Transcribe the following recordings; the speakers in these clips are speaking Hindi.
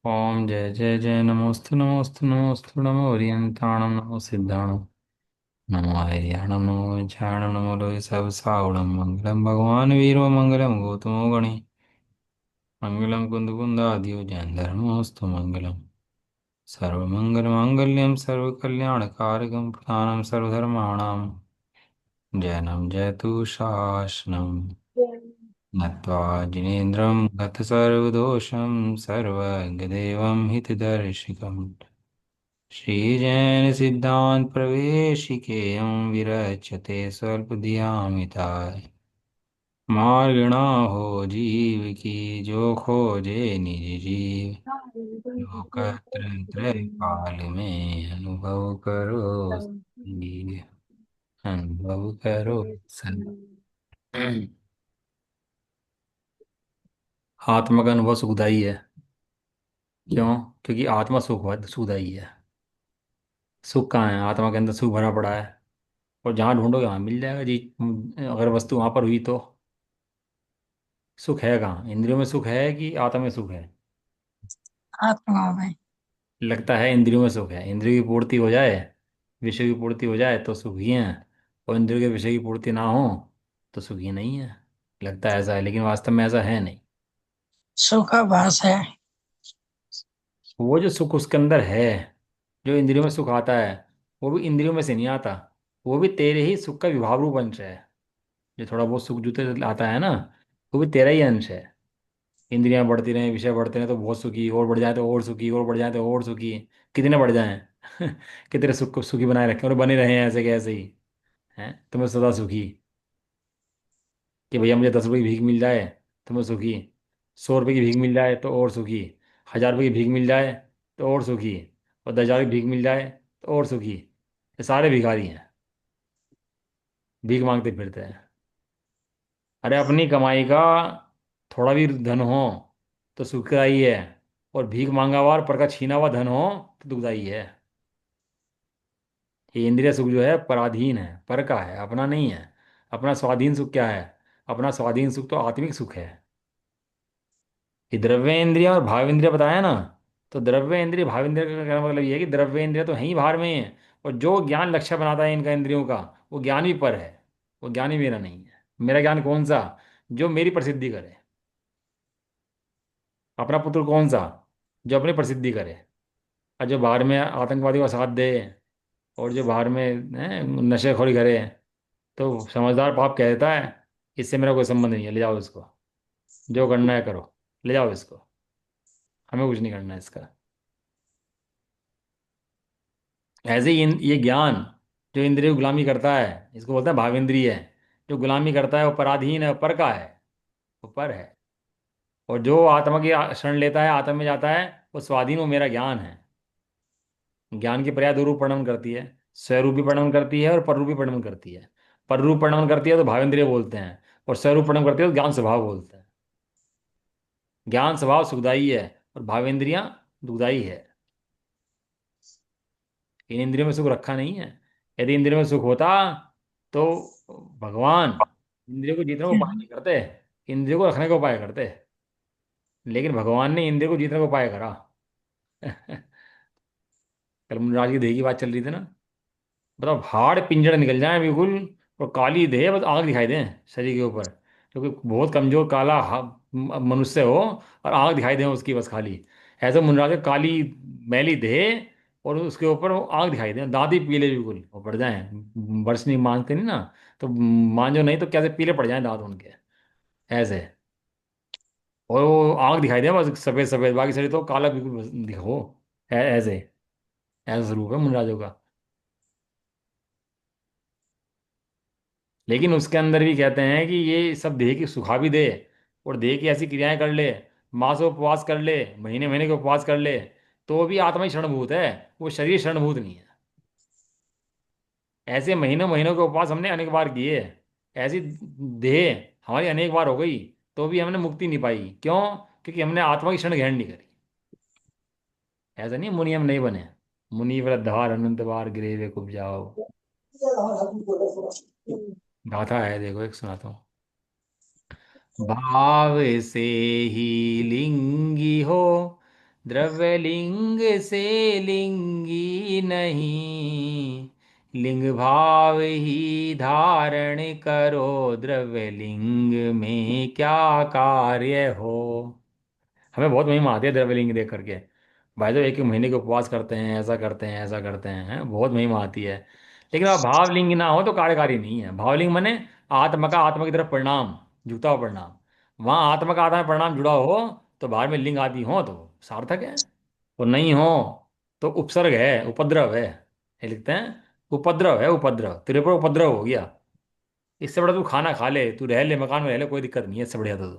ओम जय जय जय नमोस्तु नमोस्तु नमोस्तु नमो ओरियंताणम नमो सिद्धाणम नमो आर्याणम नमो विज्ञाणम नमो लोय सब सावणम मंगलम भगवान वीरो मंगलम गौतमो गणे मंगलम कुंद कुंदादियो जैन धर्मोस्तु मंगलम सर्वमंगल मांगल्यम सर्वकल्याणकारकम प्रधानम सर्वधर्माणाम जैनम जयतु शासनम नत्वा जिनेन्द्रं गतसर्वदोषं सर्वज्ञदेवं हितदर्शिकम् श्रीजैन सिद्धांत प्रवेशिकेयं विरच्यते स्वल्पधियामिताय मार्गणा हो जीव की जो खोजे निज जीव लोकत्रय काल में अनुभव करो सतबीर, अनुभव करो सत। आत्मा का अनुभव सुखदाई है। क्यों? क्योंकि आत्मा सुखदाई है। सुख कहाँ है? आत्मा के अंदर सुख भरा पड़ा है। और जहाँ ढूंढोगे वहाँ मिल जाएगा जी। अगर वस्तु वहां पर हुई तो सुख है कहाँ? इंद्रियों में सुख है कि आत्मा में सुख है? आत्मा में। लगता है इंद्रियों में सुख है। इंद्रियों की पूर्ति हो जाए, विषय की पूर्ति हो जाए तो सुखी हैं। और इंद्रियों के विषय की पूर्ति ना हो तो सुखी नहीं है। लगता है ऐसा है, लेकिन वास्तव में ऐसा है नहीं। सुखाभास है। वो जो सुख उसके अंदर है, जो इंद्रियों में सुख आता है, वो भी इंद्रियों में से नहीं आता। वो भी तेरे ही सुख का विभाव रूप अंश है। जो थोड़ा बहुत सुख जूते आता है ना, वो भी तेरा ही अंश है। इंद्रियां बढ़ती रहें, विषय बढ़ते रहें तो बहुत सुखी, और बढ़ जाए तो और सुखी, और बढ़ जाए तो और सुखी। कितने बढ़ जाएं कि तेरे सुख को सुखी बनाए रखें और बने रहें ऐसे के ऐसे ही। हैं तो मैं सदा सुखी। कि भैया मुझे 10 रुपये की भीख मिल जाए तो मैं सुखी। 100 रुपये की भीख मिल जाए तो और सुखी। 1000 रुपये की भीख मिल जाए तो और सुखी। और 10,000 की भीख मिल जाए तो और सुखी। ये सारे भिखारी हैं, भीख मांगते फिरते हैं। अरे अपनी कमाई का थोड़ा भी धन हो तो सुखदाई है। और भीख मांगा हुआ और पर का छीना हुआ धन हो तो दुखदाई है। ये इंद्रिय सुख जो है पराधीन है, पर का है, अपना नहीं है। अपना स्वाधीन सुख क्या है? अपना स्वाधीन सुख तो आत्मिक सुख है। ये द्रव्य इंद्रिय और भाव इंद्रिय बताया ना। तो द्रव्य इंद्रिय भाव इंद्रिय का कहने का मतलब ये है कि द्रव्य इंद्रिय तो है ही बाहर में है। और जो ज्ञान लक्ष्य बनाता है इनका इंद्रियों का, वो ज्ञान भी पर है। वो ज्ञान ही मेरा नहीं है। मेरा ज्ञान कौन सा? जो मेरी प्रसिद्धि करे। अपना पुत्र कौन सा? जो अपनी प्रसिद्धि करे। और जो बाहर में आतंकवादियों का साथ दे, और जो बाहर में नशेखोरी करे, तो समझदार बाप कह देता है इससे मेरा कोई संबंध नहीं है, ले जाओ इसको। जो करना है करो, ले जाओ इसको। हमें कुछ नहीं करना है इसका। ऐसे ही ये ज्ञान जो इंद्रिय गुलामी करता है, इसको बोलते हैं भावेंद्रिय है। जो गुलामी करता है वो पराधीन है, पर का है, वो पर है। और जो आत्मा की शरण लेता है, आत्मा में जाता है, वो स्वाधीन, वो मेरा ज्ञान है। ज्ञान की पर्याय दो रूप वर्णन करती है। स्वरूपी वर्णन करती है और पररूपी वर्णन करती है। पररूप वर्णन करती है तो भावेंद्रिय बोलते हैं। और स्वरूप वर्णन करती है तो ज्ञान स्वभाव बोलते हैं। ज्ञान स्वभाव सुखदाई है और भावेंद्रियां दुखदाई है। इन इंद्रियों में सुख रखा नहीं है। यदि इंद्रियों में सुख होता तो भगवान इंद्रियों को जीतने को उपाय नहीं करते, इंद्रियों को रखने का उपाय करते। लेकिन भगवान ने इंद्रियों को जीतने का उपाय करा। कल मुनराज की देह की बात चल रही थी ना। बताओ, हाड़ पिंजड़ निकल जाए बिल्कुल, और काली देह, बस आग दिखाई दे शरीर के ऊपर, क्योंकि बहुत कमजोर काला मनुष्य हो, और आग दिखाई दे उसकी बस खाली। ऐसे मुनराज की काली मैली देह, और उसके ऊपर वो आग दिखाई दे, दांत ही पीले बिल्कुल वो पड़ जाए। बर्श नहीं मांगते नहीं ना, तो मांझो नहीं तो कैसे पीले पड़ जाए दांत उनके, ऐसे। और वो आग दिखाई दे बस सफेद सफेद, बाकी शरीर तो काला बिल्कुल दिखो। ऐसे, ऐसा स्वरूप है मुनराजों का। लेकिन उसके अंदर भी कहते हैं कि ये सब देह की सुखा भी दे, और देह की ऐसी क्रियाएं कर ले, मासो उपवास कर ले, महीने महीने के उपवास कर ले, तो भी आत्मा ही क्षणभूत है। वो शरीर क्षणभूत नहीं है। ऐसे महीनों महीनों के उपवास हमने अनेक बार किए, ऐसी देह हमारी अनेक बार हो गई, तो भी हमने मुक्ति नहीं पाई। क्यों? क्योंकि हमने आत्मा की क्षण ग्रहण नहीं करी। ऐसा नहीं मुनि हम नहीं बने। मुनि व्रतधार अनंत बार गिरे कुब जाओ। गाथा है, देखो एक सुनाता हूँ। भाव से ही लिंगी हो, द्रव्य लिंग से लिंगी नहीं, लिंग भाव ही धारण करो, द्रव्य लिंग में क्या कार्य हो। हमें बहुत महिमा आती है द्रव्यलिंग देख करके। भाई तो एक एक महीने के उपवास करते हैं, ऐसा करते हैं, ऐसा करते हैं, बहुत महिमा आती है। लेकिन अब भावलिंग ना हो तो कार्यकारी नहीं है। भावलिंग माने आत्मा का आत्मा की तरफ प्रणाम, झुकता हुआ प्रणाम। वहाँ आत्मा का आत्मा में प्रणाम जुड़ा हो तो बाहर में लिंग आदि हो तो सार्थक है, और नहीं हो तो उपसर्ग है, उपद्रव है। ये लिखते हैं उपद्रव है, उपद्रव तेरे पर उपद्रव हो गया। इससे बड़ा तू खाना खा ले, तू रह ले, मकान में रह ले, कोई दिक्कत नहीं है, इससे बढ़िया तो।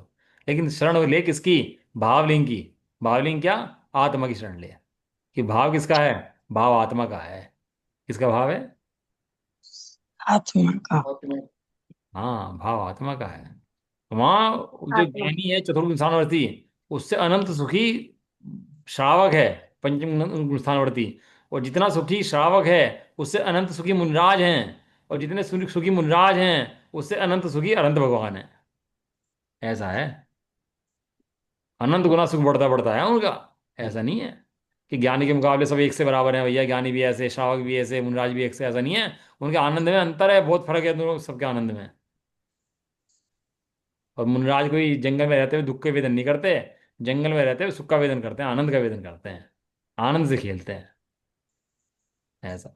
लेकिन शरण ले किसकी? भावलिंग की। भावलिंग क्या? आत्मा की शरण ले। कि भाव किसका है? भाव आत्मा का है। किसका भाव है? आत्मा का। आत्मा। हाँ, भाव आत्मा का है। वहां जो आत्मा। ज्ञानी है चतुर्थ स्थानवर्ती, उससे अनंत सुखी श्रावक है, पंचम स्थानवर्ती। और जितना सुखी श्रावक है उससे अनंत सुखी मुनिराज हैं। और जितने सुखी मुनिराज हैं उससे अनंत सुखी अनंत भगवान है। ऐसा है। अनंत गुना सुख बढ़ता बढ़ता है उनका। ऐसा नहीं है कि ज्ञानी के मुकाबले सब एक से बराबर हैं, भैया ज्ञानी भी ऐसे, श्रावक भी ऐसे, मुनिराज भी एक से, ऐसा नहीं है। उनके आनंद में अंतर है, बहुत फर्क है दोनों सबके आनंद में। और मुनिराज कोई जंगल में रहते हुए दुख के वेदन नहीं करते, जंगल में रहते हुए सुख का वेदन करते हैं, आनंद का वेदन करते हैं, आनंद से खेलते हैं। ऐसा।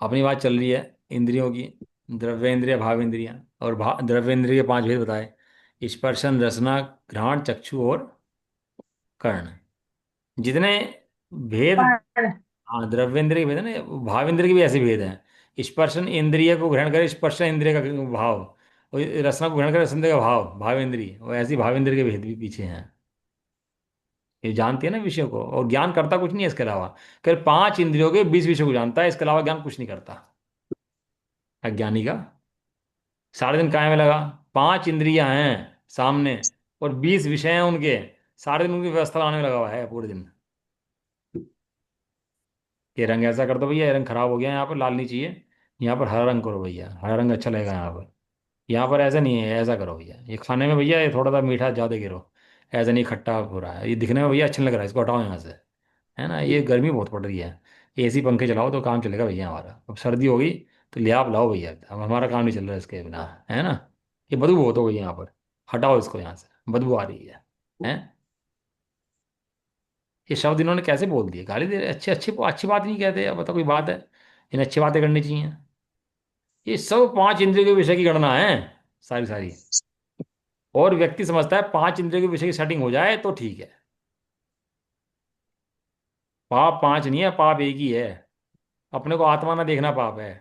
अपनी बात चल रही है इंद्रियों की। द्रव्येंद्रिय, भावेंद्रिय। और द्रव्येंद्रिय के पांच भेद बताए: स्पर्शन, रसना, घ्राण, चक्षु और कर्ण। जितने भेद। पर हाँ, द्रव्येंद्र के भेद है ना, भावेंद्र के भी ऐसे भेद हैं। स्पर्शन इंद्रिय को ग्रहण करे, स्पर्श इंद्रिय का भाव। और रसना को ग्रहण करे, रसना का भाव, भावेंद्रिय। और ऐसे भावेंद्र के भेद भी पीछे हैं। ये जानती है ना विषय को, और ज्ञान करता कुछ नहीं है इसके अलावा। केवल पांच इंद्रियों के 20 विषय को जानता है, इसके अलावा ज्ञान कुछ नहीं करता अज्ञानी का। सारे दिन काय में लगा, पांच इंद्रियां हैं सामने, और 20 विषय हैं उनके, सारे दिन उनकी व्यवस्था लाने में लगा हुआ है पूरे दिन। ये रंग ऐसा कर दो भैया, ये रंग खराब हो गया, यहाँ पर लाल नहीं चाहिए, यहाँ पर हरा रंग करो भैया, हरा रंग अच्छा लगेगा यहाँ पर। यहाँ पर ऐसा नहीं है, ऐसा करो भैया। ये खाने में भैया ये थोड़ा सा मीठा ज़्यादा गिरो, ऐसा नहीं खट्टा हो रहा है, ये दिखने में भैया अच्छा नहीं लग रहा है, इसको हटाओ यहाँ से। है ना, ये गर्मी बहुत पड़ रही है, एसी पंखे चलाओ तो काम चलेगा भैया हमारा। अब सर्दी होगी तो लिहाफ लाओ भैया, अब हमारा काम नहीं चल रहा है इसके बिना। है ना, ये बदबू बहुत हो गई यहाँ पर, हटाओ इसको यहाँ से, बदबू आ रही है। हैं? ये शब्द इन्होंने कैसे बोल दिए, गाली दे रहे, अच्छी अच्छी अच्छी बात नहीं कहते, अब बता कोई बात है, इन्हें अच्छी बातें करनी चाहिए। ये सब पांच इंद्रियों के विषय की गणना है, सारी सारी। और व्यक्ति समझता है पांच इंद्रियों के विषय की सेटिंग हो जाए तो ठीक है। पाप पांच नहीं है, पाप एक ही है। अपने को आत्मा ना देखना पाप है।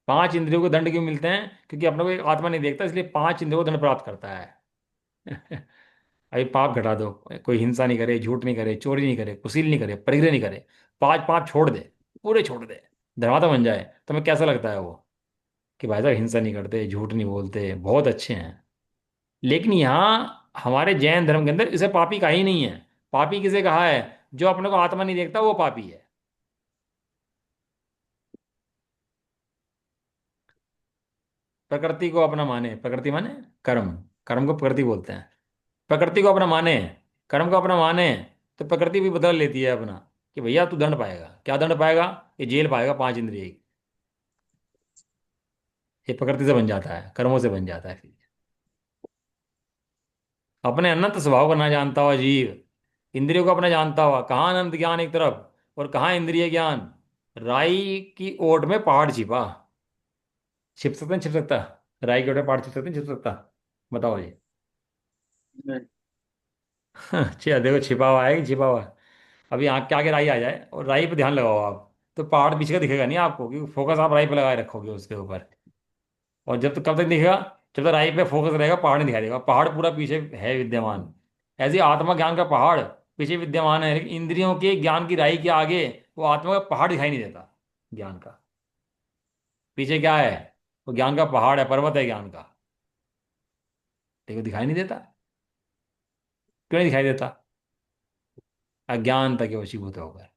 पांच इंद्रियों को दंड क्यों मिलते हैं? क्योंकि अपने को एक आत्मा नहीं देखता, इसलिए पांच इंद्रियों को दंड प्राप्त करता है। अभी पाप घटा दो, कोई हिंसा नहीं करे, झूठ नहीं करे, चोरी नहीं करे, कुसील नहीं करे, परिग्रह नहीं करे, पांच पाप छोड़ दे, पूरे छोड़ दे, धर्मात्मा बन जाए, तुम्हें कैसा लगता है वो? कि भाई साहब हिंसा नहीं करते, झूठ नहीं बोलते, बहुत अच्छे हैं। लेकिन यहाँ हमारे जैन धर्म के अंदर इसे पापी कहा ही नहीं है। पापी किसे कहा है? जो अपने को आत्मा नहीं देखता वो पापी है। प्रकृति को अपना माने, प्रकृति माने कर्म, कर्म को प्रकृति बोलते हैं। प्रकृति को अपना माने, कर्म को अपना माने, तो प्रकृति भी बदल लेती है अपना। कि भैया तू दंड पाएगा, क्या दंड पाएगा? ये जेल पाएगा पांच इंद्रिय की। ये प्रकृति से बन जाता है, कर्मों से बन जाता है। अपने अनंत स्वभाव को ना जानता हुआ जीव, इंद्रियों को अपना जानता हुआ, कहाँ अनंत ज्ञान एक तरफ और कहाँ इंद्रिय ज्ञान। राई की ओट में पहाड़ छिपा। छिप सकता है, छिप सकता? राई की ओट में पहाड़ छिप सकते हैं, छिप सकता? बताओ जी। नहीं। अच्छा देखो, छिपा हुआ है कि छिपा हुआ है? अभी आँख के आगे राई आ जाए और राई पे ध्यान लगाओ आप, तो पहाड़ पीछे का दिखेगा नहीं आपको, क्योंकि फोकस आप राई पे लगाए रखोगे उसके ऊपर। और जब तक कब तक दिखेगा? जब तक राई पे फोकस रहेगा पहाड़ नहीं दिखाई देगा, पहाड़ पूरा पीछे है विद्यमान। ऐसे आत्मा ज्ञान का पहाड़ पीछे विद्यमान है, लेकिन इंद्रियों के ज्ञान की राई के आगे वो आत्मा का पहाड़ दिखाई नहीं देता ज्ञान का। पीछे क्या है? वो ज्ञान का पहाड़ है, पर्वत है ज्ञान का, देखो दिखाई नहीं देता। क्यों नहीं दिखाई देता? अज्ञानता के वशीभूत होकर,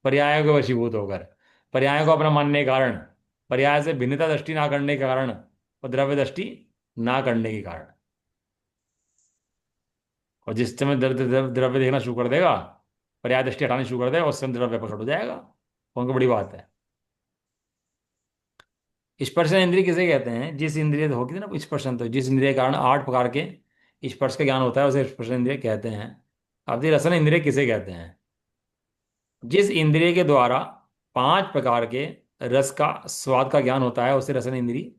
पर्यायों के वशीभूत होकर, पर्यायों को अपना मानने के कारण, पर्याय से भिन्नता दृष्टि ना करने के कारण, और द्रव्य दृष्टि ना करने के कारण। और जिस समय द्रव्य देखना शुरू कर देगा, पर्याय दृष्टि हटानी शुरू कर देगा, उस समय द्रव्य प्रकट हो जाएगा। कौन को बड़ी बात है। स्पर्शन इंद्रिय किसे कहते हैं? जिस इंद्रिय तो होगी ना स्पर्शन, तो जिस इंद्रिय के कारण 8 प्रकार के स्पर्श का ज्ञान होता है उसे स्पर्शन इंद्रिय कहते हैं। अब ये रसन इंद्रिय किसे कहते हैं? जिस इंद्रिय के द्वारा 5 प्रकार के रस का स्वाद का ज्ञान होता है उसे रसन इंद्रिय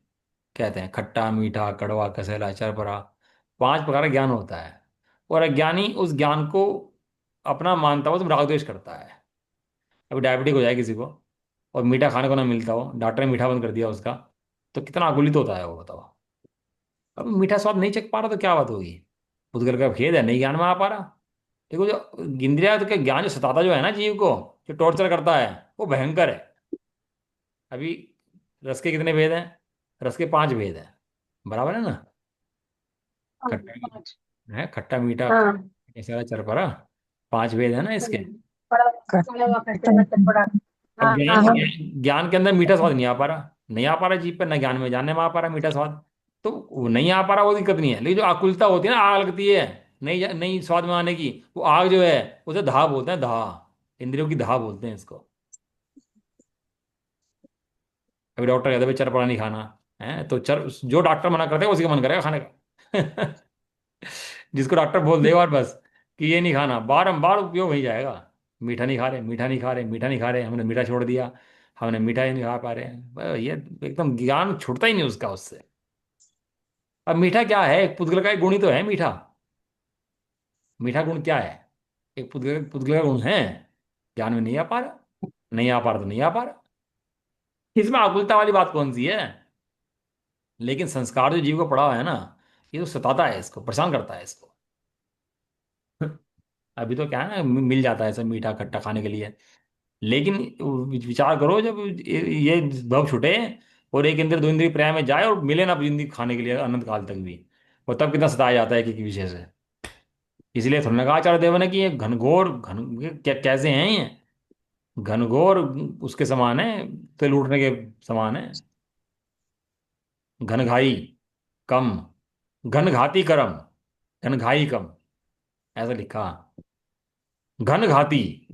कहते हैं। खट्टा, मीठा, कड़वा, कसैला, चरपरा, 5 प्रकार का ज्ञान होता है। और अज्ञानी उस ज्ञान को अपना मानता हो तो राग द्वेष करता है। अभी डायबिटिक हो जाए किसी को और मीठा खाने को ना मिलता हो, डॉक्टर ने मीठा बंद कर दिया उसका, तो कितना आकुलित होता है वो, बताओ। अब मीठा स्वाद नहीं चख पा रहा तो क्या बात होगी? पुद्गल का खेद है, नहीं ज्ञान में आ पा रहा। देखो जो इंद्रिया तो के ज्ञान जो सताता जो है ना जीव को, जो टॉर्चर करता है, वो भयंकर है। अभी रस के कितने भेद हैं? रस के 5 भेद हैं, बराबर है ना? हाँ, खट्टा पाँच। है, खट्टा मीठा, हाँ। ऐसा चरपरा, 5 भेद है ना इसके। बड़ा बड़ा हुआ करते हैं, बड़ा। अब हाँ ज्ञान हाँ। ज्ञान के अंदर मीठा स्वाद नहीं आ पा रहा, नहीं आ पा रहा जीभ पे, ना ज्ञान में जानने में आ पा रहा मीठा स्वाद। तो वो नहीं आ पा रहा, वो दिक्कत नहीं है, लेकिन जो आकुलता होती है ना, आग लगती है नहीं नहीं स्वाद में आने की, वो आग जो है उसे धा बोलते हैं, धा। इंद्रियों की धा बोलते हैं इसको। अभी डॉक्टर कहते हैं भाई चरपड़ा नहीं खाना है, तो चर जो डॉक्टर मना करते हैं उसी का मन करेगा खाने का। जिसको डॉक्टर बोल दे और बस कि ये नहीं खाना, बारंबार उपयोग हो जाएगा। मीठा नहीं खा रहे, मीठा नहीं खा रहे, मीठा नहीं खा रहे, हमने मीठा छोड़ दिया, हमने मीठा ही नहीं खा पा रहे हैं, ये एकदम ज्ञान छूटता ही नहीं उसका उससे। अब मीठा क्या है? एक पुद्गल का एक गुण ही तो है मीठा। मीठा गुण क्या है? एक पुद्गल पुद्गल का गुण है, ज्ञान में नहीं आ पा रहा, नहीं आ पा रहा तो नहीं आ पा रहा। इसमें आकुलता वाली बात कौन सी है? लेकिन संस्कार जो जीव को पड़ा हुआ है ना, ये तो सताता है इसको, परेशान करता है इसको। अभी तो क्या है ना, मिल जाता है सब मीठा खट्टा खाने के लिए। लेकिन विचार करो जब ये भव छुटे और एक इंद्र दो इंद्रिय पर्याय में जाए और मिले ना जिंदगी खाने के लिए अनंत काल तक भी, और तब कितना सताया जाता है एक एक विषय से। इसलिए थोड़ा कहा आचार्य देव ने कि ये घनघोर घन ये कैसे हैं ये? घनघोर उसके समान है, तिल उठने के समान है। घनघाई कम, घनघाती करम, घनघाई कम, ऐसा लिखा। घन घाती,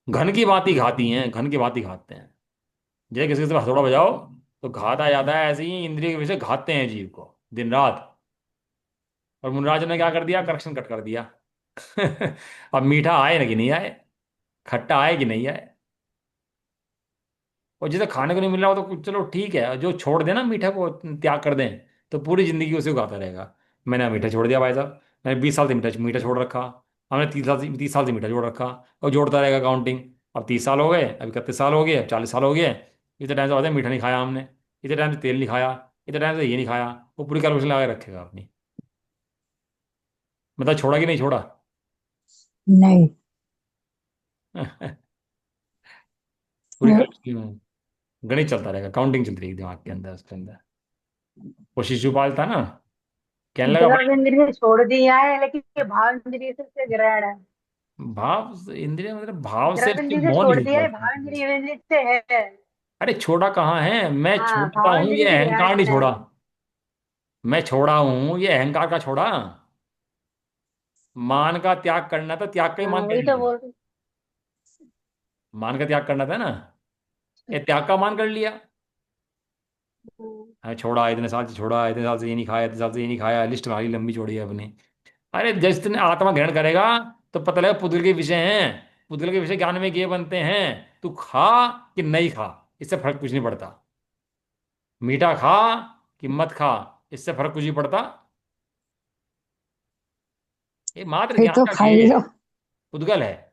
घन की भांति घाती हैं, घन की भांति घातते हैं। जैसे किसी से हथौड़ा बजाओ तो घात आ जाता है, ऐसे ही इंद्रिय के विषय घातते हैं जीव को दिन रात। और मुनराज ने क्या कर दिया? करेक्शन कट कर दिया। अब मीठा आए ना कि नहीं आए, खट्टा आए कि नहीं आए, और जिसे खाने को नहीं मिल रहा हो तो चलो ठीक है, जो छोड़ देना मीठा को, त्याग कर दें, तो पूरी जिंदगी उसे उगाता रहेगा। मैंने मीठा छोड़ दिया भाई साहब, मैंने 20 साल से मीठा मीठा छोड़ रखा, हमने 30 साल से मीठा छोड़ रखा, और जोड़ता रहेगा काउंटिंग। अब 30 साल हो गए, अब 31 साल हो गए, अब 40 साल हो गए। इतने टाइम से बाद में मीठा नहीं खाया हमने, इतने टाइम से तेल नहीं खाया, इतने टाइम से ये नहीं खाया। वो पूरी कैलकुलेशन लगा के रखेगा अपनी। मतलब छोड़ा कि नहीं छोड़ा? नहीं। पूरी कैलकुलेशन, गणित चलता रहेगा, काउंटिंग चलती रहेगी दिमाग के अंदर, उसके अंदर। वो शिशुपाल था ना, कहने लगा द्रव भाई, इंद्रिय छोड़ दिया है, लेकिन ये भाव इंद्रिय से ग्रहण है। भाव इंद्रिय मतलब भाव से द्रव उसके इंद्रिय से मोह छोड़ नहीं दिया छूटा है, उसने भाव कभी। इंद्रिय इंद्रिय से है। अरे छोड़ा कहाँ है, मैं हाँ, छोड़ता भाव हूँ ये इंद्रिय से अहंकार नहीं ग्रहण है। छोड़ा। मैं छोड़ा हूँ ये अहंकार का छोड़ा। मान का त्याग करना था, त्याग का ही हाँ, मान कर वही तो लिया। बोल रही मान का त्याग करना था ना, ये त्याग का मान कर लिया। हूँ। हाँ, छोड़ा, इतने साल से छोड़ा, इतने साल से ये नहीं खाया, इतने साल से ये नहीं खाया, लिस्ट हमारी लंबी चौड़ी है अपनी। अरे जिस दिन आत्मा ग्रहण करेगा तो पता लगेगा पुद्गल के विषय हैं, पुद्गल के विषय ज्ञान में ये बनते हैं। तू खा कि नहीं खा, इससे फर्क कुछ नहीं पड़ता। मीठा खा कि मत खा, इससे फर्क कुछ नहीं पड़ता। ये मात्र फिर ज्ञान तो का खा गेय ही है, लो। पुद्गल है,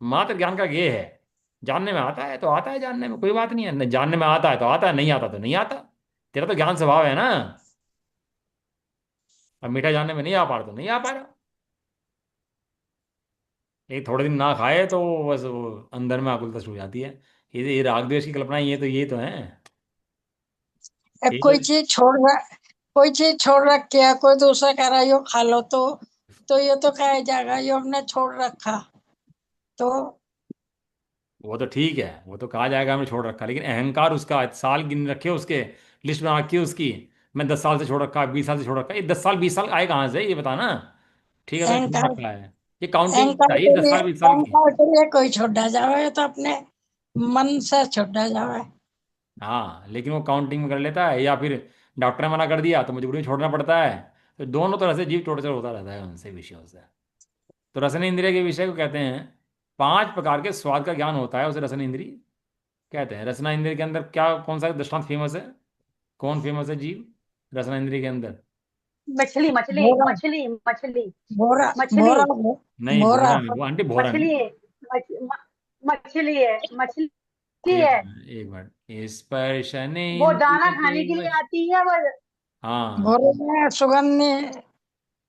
मात्र ज्ञान का गेय है। जानने में आता है तो आता है, जानने में कोई बात नहीं है, नहीं जानने में आता है तो आता है, नहीं आता तो नहीं आता। तेरा तो ज्ञान स्वभाव है ना। अब मीठा जानने में नहीं आ पा रहा तो नहीं आ पा रहा। एक थोड़े दिन ना खाए तो बस वो अंदर में आकुलता शुरू हो जाती है। ये राग द्वेष की कल्पना, ये तो है। अब ये कोई चीज छोड़ रखी है, कोई दूसरा कह रहा है यो खा लो, तो ये तो खाया जाएगा, यो हमने छोड़ रखा तो। वो तो ठीक है, वो तो कहा जाएगा हमने छोड़ रखा, लेकिन अहंकार उसका साल गिन रखे उसके, लिस्ट बना रखी है उसकी। मैं 10 साल से छोड़ रखा, 20 साल से छोड़ रखा, ये 10 साल 20 साल आए कहाँ से, ये बताना। ठीक है, उसने छोड़ अहंकार, रखा है। ये काउंटिंग अहंकार चाहिए के 10 लिए, साल 20 साल की। अहंकार के लिए कोई छोड़ा जावे तो अपने मन से छोड़ा जावे। हाँ, लेकिन वो काउंटिंग में कर लेता है, या फिर डॉक्टर ने मना कर दिया तो मजबूरी में छोड़ना पड़ता है। तो दोनों तरह से जीव टोर्चर होता रहता है उनसे, विषयों से। तो रसन इंद्रिय के विषय को कहते हैं, 5 प्रकार के स्वाद का ज्ञान होता है उसे रसन इंद्रिय कहते हैं। रसना इंद्रिय के अंदर क्या, कौन सा दृष्टांत फेमस है? कौन फेमस है जीव रसना इंद्रिय के अंदर? मछली मछली भोरा, मछली मछली भोरा, मछली भोरा, नहीं, भोरा। भोरा नहीं, वो आंटी भोरा नहीं। मछली है। मछली है, मछली एक है। मिनट, एक मिनट, स्पर्शने वो दाना इंद्रिय खाने के लिए वश। आती है वो। हाँ। भोरे में सुगंध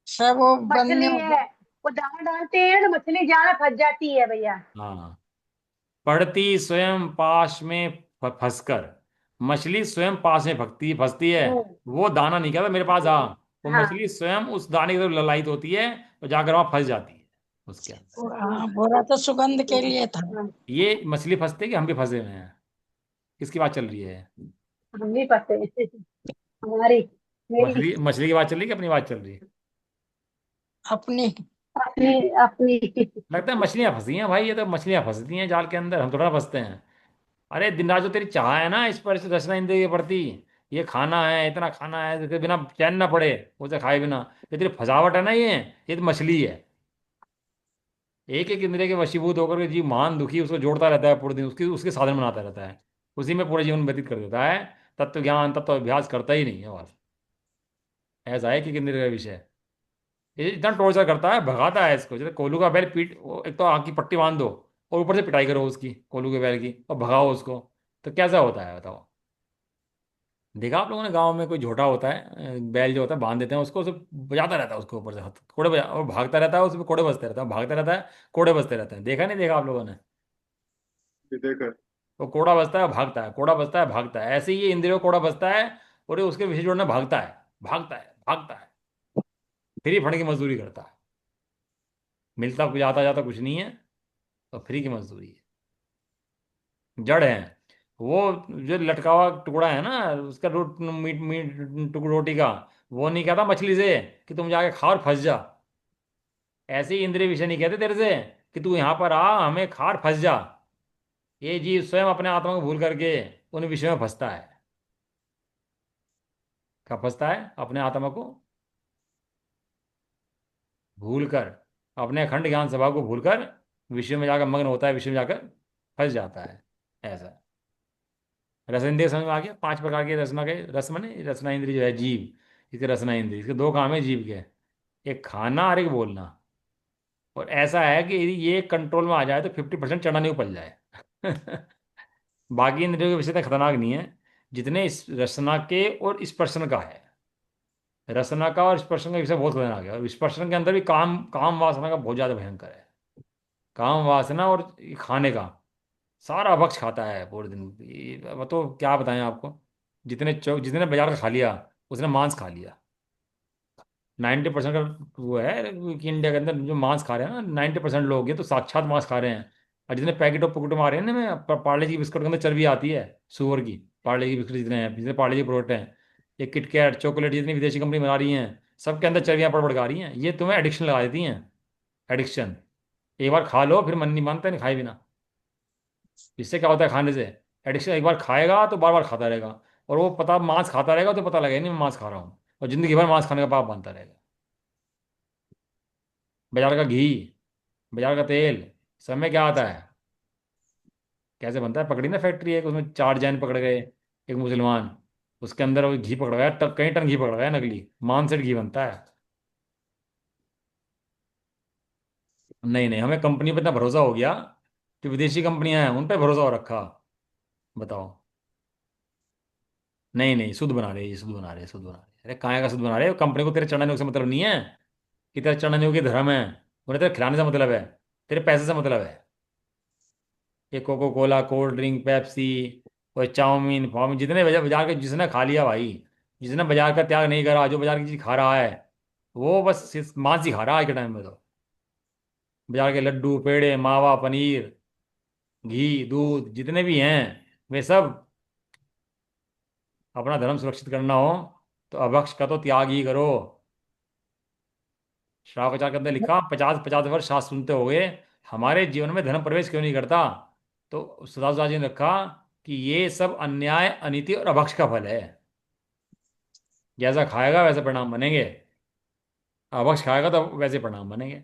से वो बंदी। मछली है, वो दाना डालते हैं तो मछली जाल में फंस जाती है भैया। हाँ, पड़ती स्वयं पाश में फंसकर। मछली स्वयं पास में फंसती है। हम्म, वो दाना नहीं कहता मेरे पास आ। वो हाँ। मछली स्वयं उस दाने की तरफ ललायित होती है, और जाकर वहां फंस जाती है उसके अंदर। हाँ, भोरा तो सुगंध के हम्म, लिए था। हाँ, ये मछली फंसते हैं कि हम भी फंसे हुए हैं? किसकी बात चल रही है? हम भी पढ़ते हैं। हमारी, मेरी, मछली मछली की बात चल रही है कि अपनी बात चल रही है? अपनी। अपनी, अपनी। लगता है मछलियां फंसी हैं भाई, ये तो मछलियां फंसती हैं जाल के अंदर, हम थोड़ा फंसते हैं। अरे दिन रात जो तेरी चाह है ना इस पर से रचना इंद्रिय के प्रति, ये खाना है, इतना खाना है, इसके बिना चैन ना पड़े, उसे खाए बिना, ये तेरी फसावट है ना, ये तो मछली है। एक एक इंद्रिय के वशीभूत होकर के जीव महान दुखी उसको जोड़ता रहता है पूरे दिन, उसकी उसके साधन बनाता रहता है, उसी में पूरे जीवन व्यतीत कर देता है। तत्व ज्ञान तत्व अभ्यास करता ही नहीं है बस। ऐसा है कि इंद्रिय का विषय। ये इतना टॉर्चर करता है, भगाता है इसको, जैसे कोलू का बैल पीट, एक तो आँख की पट्टी बांध दो, और ऊपर से पिटाई करो उसकी, कोलू के बैल की, और भगाओ उसको, तो कैसा होता है बताओ? देखा आप लोगों ने गांव में कोई झोटा होता है, बैल जो होता है बांध देते हैं उसको, उसे बजाता रहता है उसके ऊपर से हाथ, कोड़े बजा, और भागता रहता है, उसमें कोड़े बजते रहता है, भागता रहता है, कोड़े बजते रहते हैं। देखा नहीं देखा आप लोगों ने? ये देखा। वो कोड़ा बजता है भागता है, कोड़ा बजता है भागता है, ऐसे ही ये इंद्रियों को कोड़ा बजता है, और ये उसके विषय जोड़ने भागता है, भागता है, भागता है, फ्री फंड की मजदूरी करता है। मिलता कुछ, आता जाता कुछ नहीं है, और फ्री की मजदूरी है। जड़ है वो, जो लटका हुआ टुकड़ा है ना उसका, मीट मीट टुकड़ रोटी का, वो नहीं कहता मछली से कि तुम जाके खा और फंस जा। ऐसे ही इंद्रिय विषय नहीं कहते तेरे से कि तू यहाँ पर आ हमें खा और फंस जा। ये जीव स्वयं अपने आत्मा को भूल करके उन विषयों में फंसता है। कब फंसता है? अपने आत्मा को भूल कर, अपने अखंड ज्ञान स्वभाव को भूलकर विषय में जाकर मग्न होता है, विषय में जाकर फंस जाता है। ऐसा रस इंद्रिय समझ में आ गया? 5 प्रकार के रसना के, रस माने रसना इंद्रिय जो है जीव, इसके रसना इंद्रिय, इसके 2 काम है जीव के, एक खाना और एक बोलना। और ऐसा है कि यदि ये कंट्रोल में आ जाए तो 50% चढ़ना नहीं उपज जाए। बाकी इंद्रियों के विषय इतना खतरनाक नहीं है जितने इस रसना के और स्पर्शन का है। रसना का और स्पर्शन का विषय बहुत खतरनाक है, और स्पर्शन के अंदर भी काम काम वासना का बहुत ज्यादा भयंकर है। काम वासना और ये खाने का सारा भक्ष खाता है पूरे दिन, वो तो क्या बताएं आपको। जितने बाजार का खा लिया, उसने मांस खा लिया। 90% का वो है कि इंडिया के अंदर जो मांस खा रहे हैं ना, 90% लोग, ये तो साक्षात मांस खा रहे हैं। और जितने पैकेट ऑफ पुकुट मारे हैं ना, में पार्ले जी बिस्कुट के अंदर चर्बी आती है सुअर की, पार्ले जी बिस्कुट जितने हैं, जितने पार्ले जी प्रोडक्ट हैं, ये किटकैट चॉकलेट जितनी विदेशी कंपनी बना रही हैं, सबके अंदर चर्बियाँ पड़ पड़ आ रही हैं, ये तुम्हें एडिक्शन लगा देती हैं। एडिक्शन, एक बार खा लो फिर मन नहीं मानता, नहीं खाए बिना। इससे क्या होता है खाने से? एडिक्शन, एक बार खाएगा तो बार बार खाता रहेगा, और वो पता मांस खाता रहेगा तो पता लगेगा नहीं मैं मांस खा रहा हूँ, और जिंदगी भर मांस खाने का पाप बनता रहेगा। बाजार का घी, बाजार का तेल, सब में क्या आता है, कैसे बनता है? पकड़ी ना फैक्ट्री, एक उसमें 4 जैन पकड़ गए, एक मुसलमान, उसके अंदर वो घी पकड़ गया, कई टन घी पकड़ गया नकली, मानसेट घी बनता है। नहीं नहीं, हमें कंपनी पर इतना भरोसा हो गया, जो विदेशी कंपनियां हैं उन पर भरोसा हो रखा। बताओ। नहीं नहीं, शुद्ध बना रहे, ये शुद्ध बना रहे, शुद्ध बना रहे, अरे कहाँ का शुद्ध बना रहे? कंपनी को तेरे चढ़ाने से मतलब नहीं है, कि तेरे चढ़ाने के धर्म है, उन्हें तेरे खिलाने से मतलब है, तेरे पैसे से मतलब है। ये Coca Cola, cold drink, Pepsi, और चाउमीन फाउमीन, जितने बाजार के, जिसने खा लिया भाई, जिसने बाजार का त्याग नहीं करा, जो बाजार की चीज खा रहा है, वो बस मांस ही खा रहा है आज के टाइम में तो। बाजार के लड्डू पेड़े मावा पनीर घी दूध जितने भी हैं, वे सब, अपना धर्म सुरक्षित करना हो तो अभक्ष का तो त्याग ही करो। श्रावकाचार्य के अंदर लिखा, 50 50 वर्ष शास्त्र सुनते हुए हमारे जीवन में धर्म प्रवेश क्यों नहीं करता? तो सुधांशु जी ने रखा कि ये सब अन्याय, अनीति और अभक्ष का फल है। जैसा खाएगा वैसे परिणाम बनेंगे, अभक्ष खाएगा तो वैसे परिणाम बनेंगे।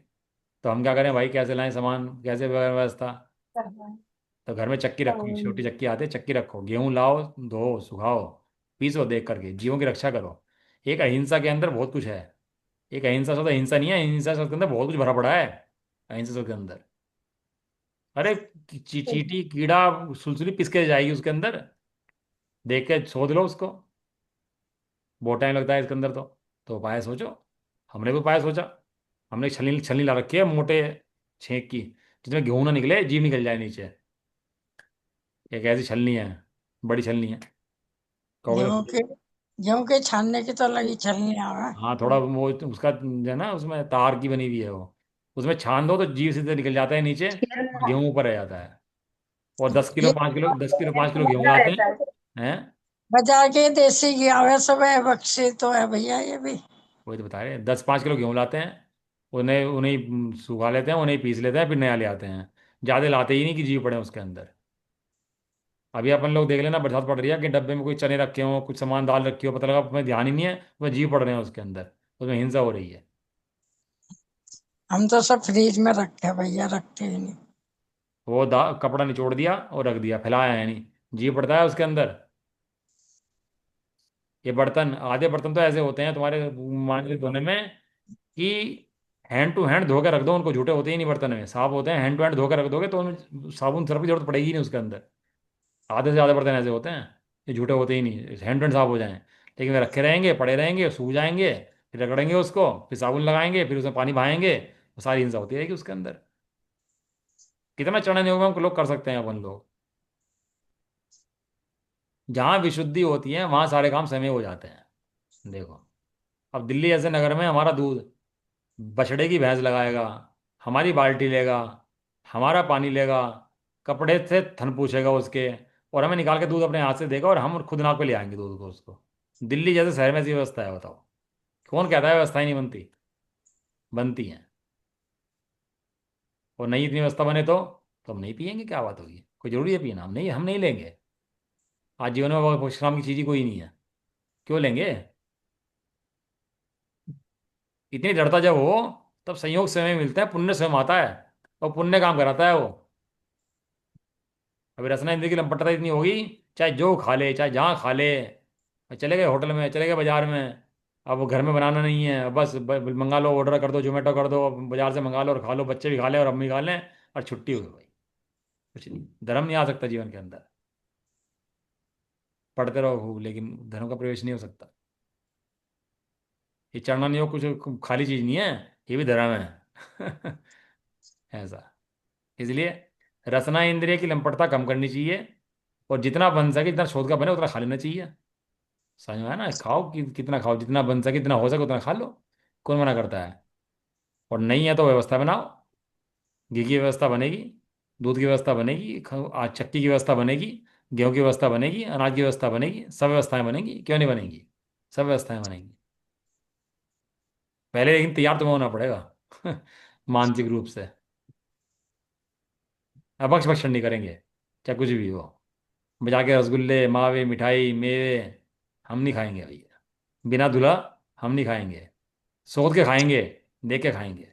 तो हम क्या करें भाई, कैसे लाएं सामान, कैसे व्यवस्था? तो घर में चक्की रखो, छोटी चक्की आती है, चक्की रखो, गेहूं लाओ, धो, सुखाओ, पीसो, देख करके जीवों की रक्षा करो। एक अहिंसा के अंदर बहुत कुछ है। एक अहिंसा शब्द हिंसा नहीं है, अहिंसा शब्द के अंदर बहुत कुछ भरा पड़ा है। अहिंसा शब्द के अंदर, अरे चींटी, कीड़ा, सुलसुली पिस के जाएगी उसके अंदर, देख के सोच लो उसको। बहुत टाइम लगता है इसके अंदर तो उपाय सोचो। हमने भी उपाय सोचा। हमने छलनी छलनी ला रखी है मोटे छेक की, जिसमें गेहूं ना निकले, जीव निकल जाए नीचे। एक ऐसी छलनी है, बड़ी छलनी है, कहोगे गेहूं तो। के गेहूं के छानने की तो लगी चलनी आवा। हाँ, थोड़ा वो उसका जो है ना, उसमें तार की बनी हुई है वो, उसमें छान दो तो जीव सीधे निकल जाता है नीचे, गेहूं ऊपर रह जाता है। और 10 किलो ये 5 किलो, 10 किलो 5 किलो गेहूं मजा लाते रहता हैं। है। हैं? बाजार के देसी घी आवे सब है, बक्से तो है भैया ये भी। वही तो बता रहे हैं, 10 5 किलो गेहूं लाते हैं, उन्हें उन्हें सुखा लेते हैं, उन्हें पीस लेते हैं, फिर नया ले आते हैं। ज़्यादा लाते ही नहीं कि जीव पड़े उसके अंदर। अभी अपन लोग देख लेना, बरसात पड़ रही है कि डब्बे में कोई चने रखे हो, कुछ सामान दाल रखी हो, पता लगा तुम्हें ध्यान ही नहीं है, वह जीव पड़ रहे हैं उसके अंदर, उसमें हिंसा हो रही है। हम तो सब फ्रिज में रखे हैं भैया, रखते ही नहीं। वो कपड़ा निचोड़ दिया और रख दिया, फैलाया है नहीं, जीव पड़ता है उसके अंदर। ये बर्तन, आधे बर्तन तो ऐसे होते हैं तुम्हारे मान के धोने में कि हैंड टू हैंड धो के रख दो उनको, झूठे होते ही नहीं बर्तन में, साफ होते हैं, हैंड टू हैंड धो के रख दोगे तो उनमें साबुन सर्फ की जरूरत पड़ेगी नहीं उसके अंदर। आधे से ज़्यादा बर्तन ऐसे होते हैं, ये झूठे होते ही नहीं, हैंड टू हैंड साफ हो जाएं। लेकिन वे रखे रहेंगे, पड़े रहेंगे, सूख जाएंगे, फिर रगड़ेंगे उसको, फिर साबुन लगाएंगे, फिर उसमें पानी बहाएंगे, वो सारी हिंसा होती रहेगी उसके अंदर। कितना चढ़ने योग हम लोग कर सकते हैं अपन लोग। जहाँ विशुद्धि होती है वहाँ सारे काम समय हो जाते हैं। देखो, अब दिल्ली जैसे नगर में हमारा दूध बछड़े की भैंस लगाएगा, हमारी बाल्टी लेगा, हमारा पानी लेगा, कपड़े से थन पूछेगा उसके, और हमें निकाल के दूध अपने हाथ से देगा, और हम खुद नाप के ले आएंगे दूध को उसको। दिल्ली जैसे शहर में ऐसी व्यवस्था है, बताओ। कौन कहता है व्यवस्थाएं नहीं बनती? बनती हैं। और नहीं इतनी व्यवस्था बने तो हम नहीं पियेंगे, क्या बात होगी? कोई जरूरी है पीना? हम नहीं लेंगे। आज जीवन में वो विश्राम की चीज ही कोई नहीं है, क्यों लेंगे? इतनी जड़ता जब हो, तब संयोग समय मिलते हैं, पुण्य स्वयं आता है, और पुण्य काम कराता है वो। अभी रसना इंद्र की लंपटता इतनी होगी, चाहे जो खा ले, चाहे जहाँ खा ले, चले गए होटल में, चले गए बाजार में, अब वो घर में बनाना नहीं है, बस मंगा लो, ऑर्डर कर दो, जोमेटो कर दो, बाजार से मंगा लो और खा लो, बच्चे भी खा लें और हम भी खा लें, और छुट्टी हो गई भाई। कुछ नहीं, धर्म नहीं आ सकता जीवन के अंदर। पढ़ते रहो खूब, लेकिन धर्म का प्रवेश नहीं हो सकता। ये चढ़ना नहीं हो कुछ खाली चीज नहीं है, ये भी धर्म है। ऐसा। इसलिए रसना इंद्रिय की लंपटता कम करनी चाहिए, और जितना बन सके, जितना शोध का बने उतना खा लेना चाहिए। समझ में आया ना? खाओ कितना खाओ, जितना बन सके, जितना हो सके उतना खा लो, कौन मना करता है? और नहीं है तो व्यवस्था बनाओ, घी की व्यवस्था बनेगी, दूध की व्यवस्था बनेगी, चक्की की व्यवस्था बनेगी, गेहूं की व्यवस्था बनेगी, अनाज की व्यवस्था बनेगी, सब व्यवस्थाएं बनेंगी, क्यों नहीं बनेंगी? सब व्यवस्थाएं बनेंगी। पहले लेकिन तैयार तुम्हें होना पड़ेगा, मानसिक रूप से। अभक्ष भक्षण नहीं करेंगे, चाहे कुछ भी हो। बजा के रसगुल्ले, मावे, मिठाई, मेवे हम नहीं खाएंगे भैया। बिना धुला हम नहीं खाएंगे, सोच के खाएंगे, देख के खाएंगे।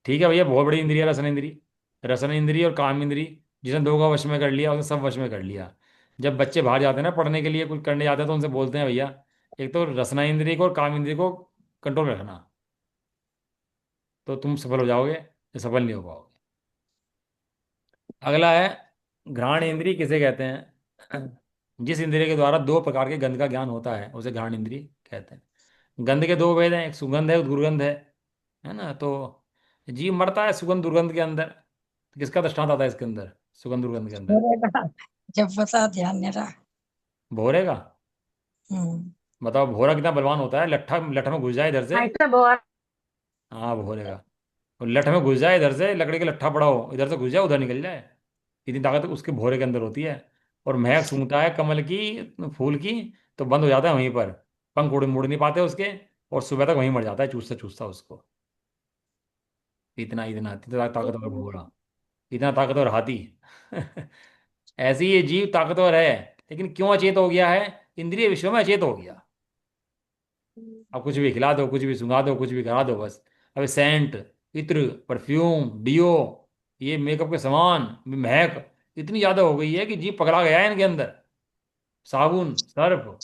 ठीक है भैया, बहुत बड़ी इंद्रिय है रसन इंद्री। रसन इंद्री और काम इंद्री, जिसने दो का वश में कर लिया, उसने सब वश में कर लिया। जब बच्चे बाहर जाते हैं ना पढ़ने के लिए, कुछ करने जाते हैं, तो उनसे बोलते हैं भैया, एक तो रसना इंद्री को और काम इंद्री को कंट्रोल में रखना, तो तुम सफल हो जाओगे, या सफल नहीं हो पाओगे। अगला है घ्राण इंद्री, किसे कहते हैं? जिस इंद्रिय के द्वारा दो प्रकार के गंध का ज्ञान होता है उसे घ्राण इंद्री कहते हैं। गंध के दो भेद हैं, एक सुगंध है, एक दुर्गंध है ना? तो जीव मरता है सुगंध दुर्गंध के अंदर। तो किसका दृष्टांत आता है इसके अंदर, सुगंध दुर्गंध के अंदर? भोरेगा, जब बता ध्यान नहीं रहा। भोरे का? हम्म। बताओ, भोरा कितना बलवान होता है, लट्ठा लठ में घुस जाए इधर से। हाँ इसमें बहुत। हाँ, भोरे का। और लठ में घुस जाए इधर से, लकड़ी का लट्ठा पड़ा हो, इधर से घुस जाए उधर निकल जाए, इतनी ताकत उसके भोरे के अंदर होती है। और महक सूंघता है कमल की, फूल की, तो बंद हो जाता है वहीं पर। पंख उड़ मुड़ नहीं पाते उसके, और सुबह तक वहीं मर जाता है चूसता चूसता उसको। इतना इतना इतना ताकतवर घोड़ा, इतना ताकतवर हाथी। ऐसे ही ये जीव ताकतवर है, लेकिन क्यों अचेत हो गया है? इंद्रिय विषयों में अचेत हो गया। अब कुछ भी खिला दो, कुछ भी सुंघा दो, कुछ भी करा दो, बस। अबे सेंट, इत्र, परफ्यूम, डियो, ये मेकअप के सामान, महक इतनी ज्यादा हो गई है कि जीव पकड़ा गया है इनके अंदर। साबुन, सर्फ,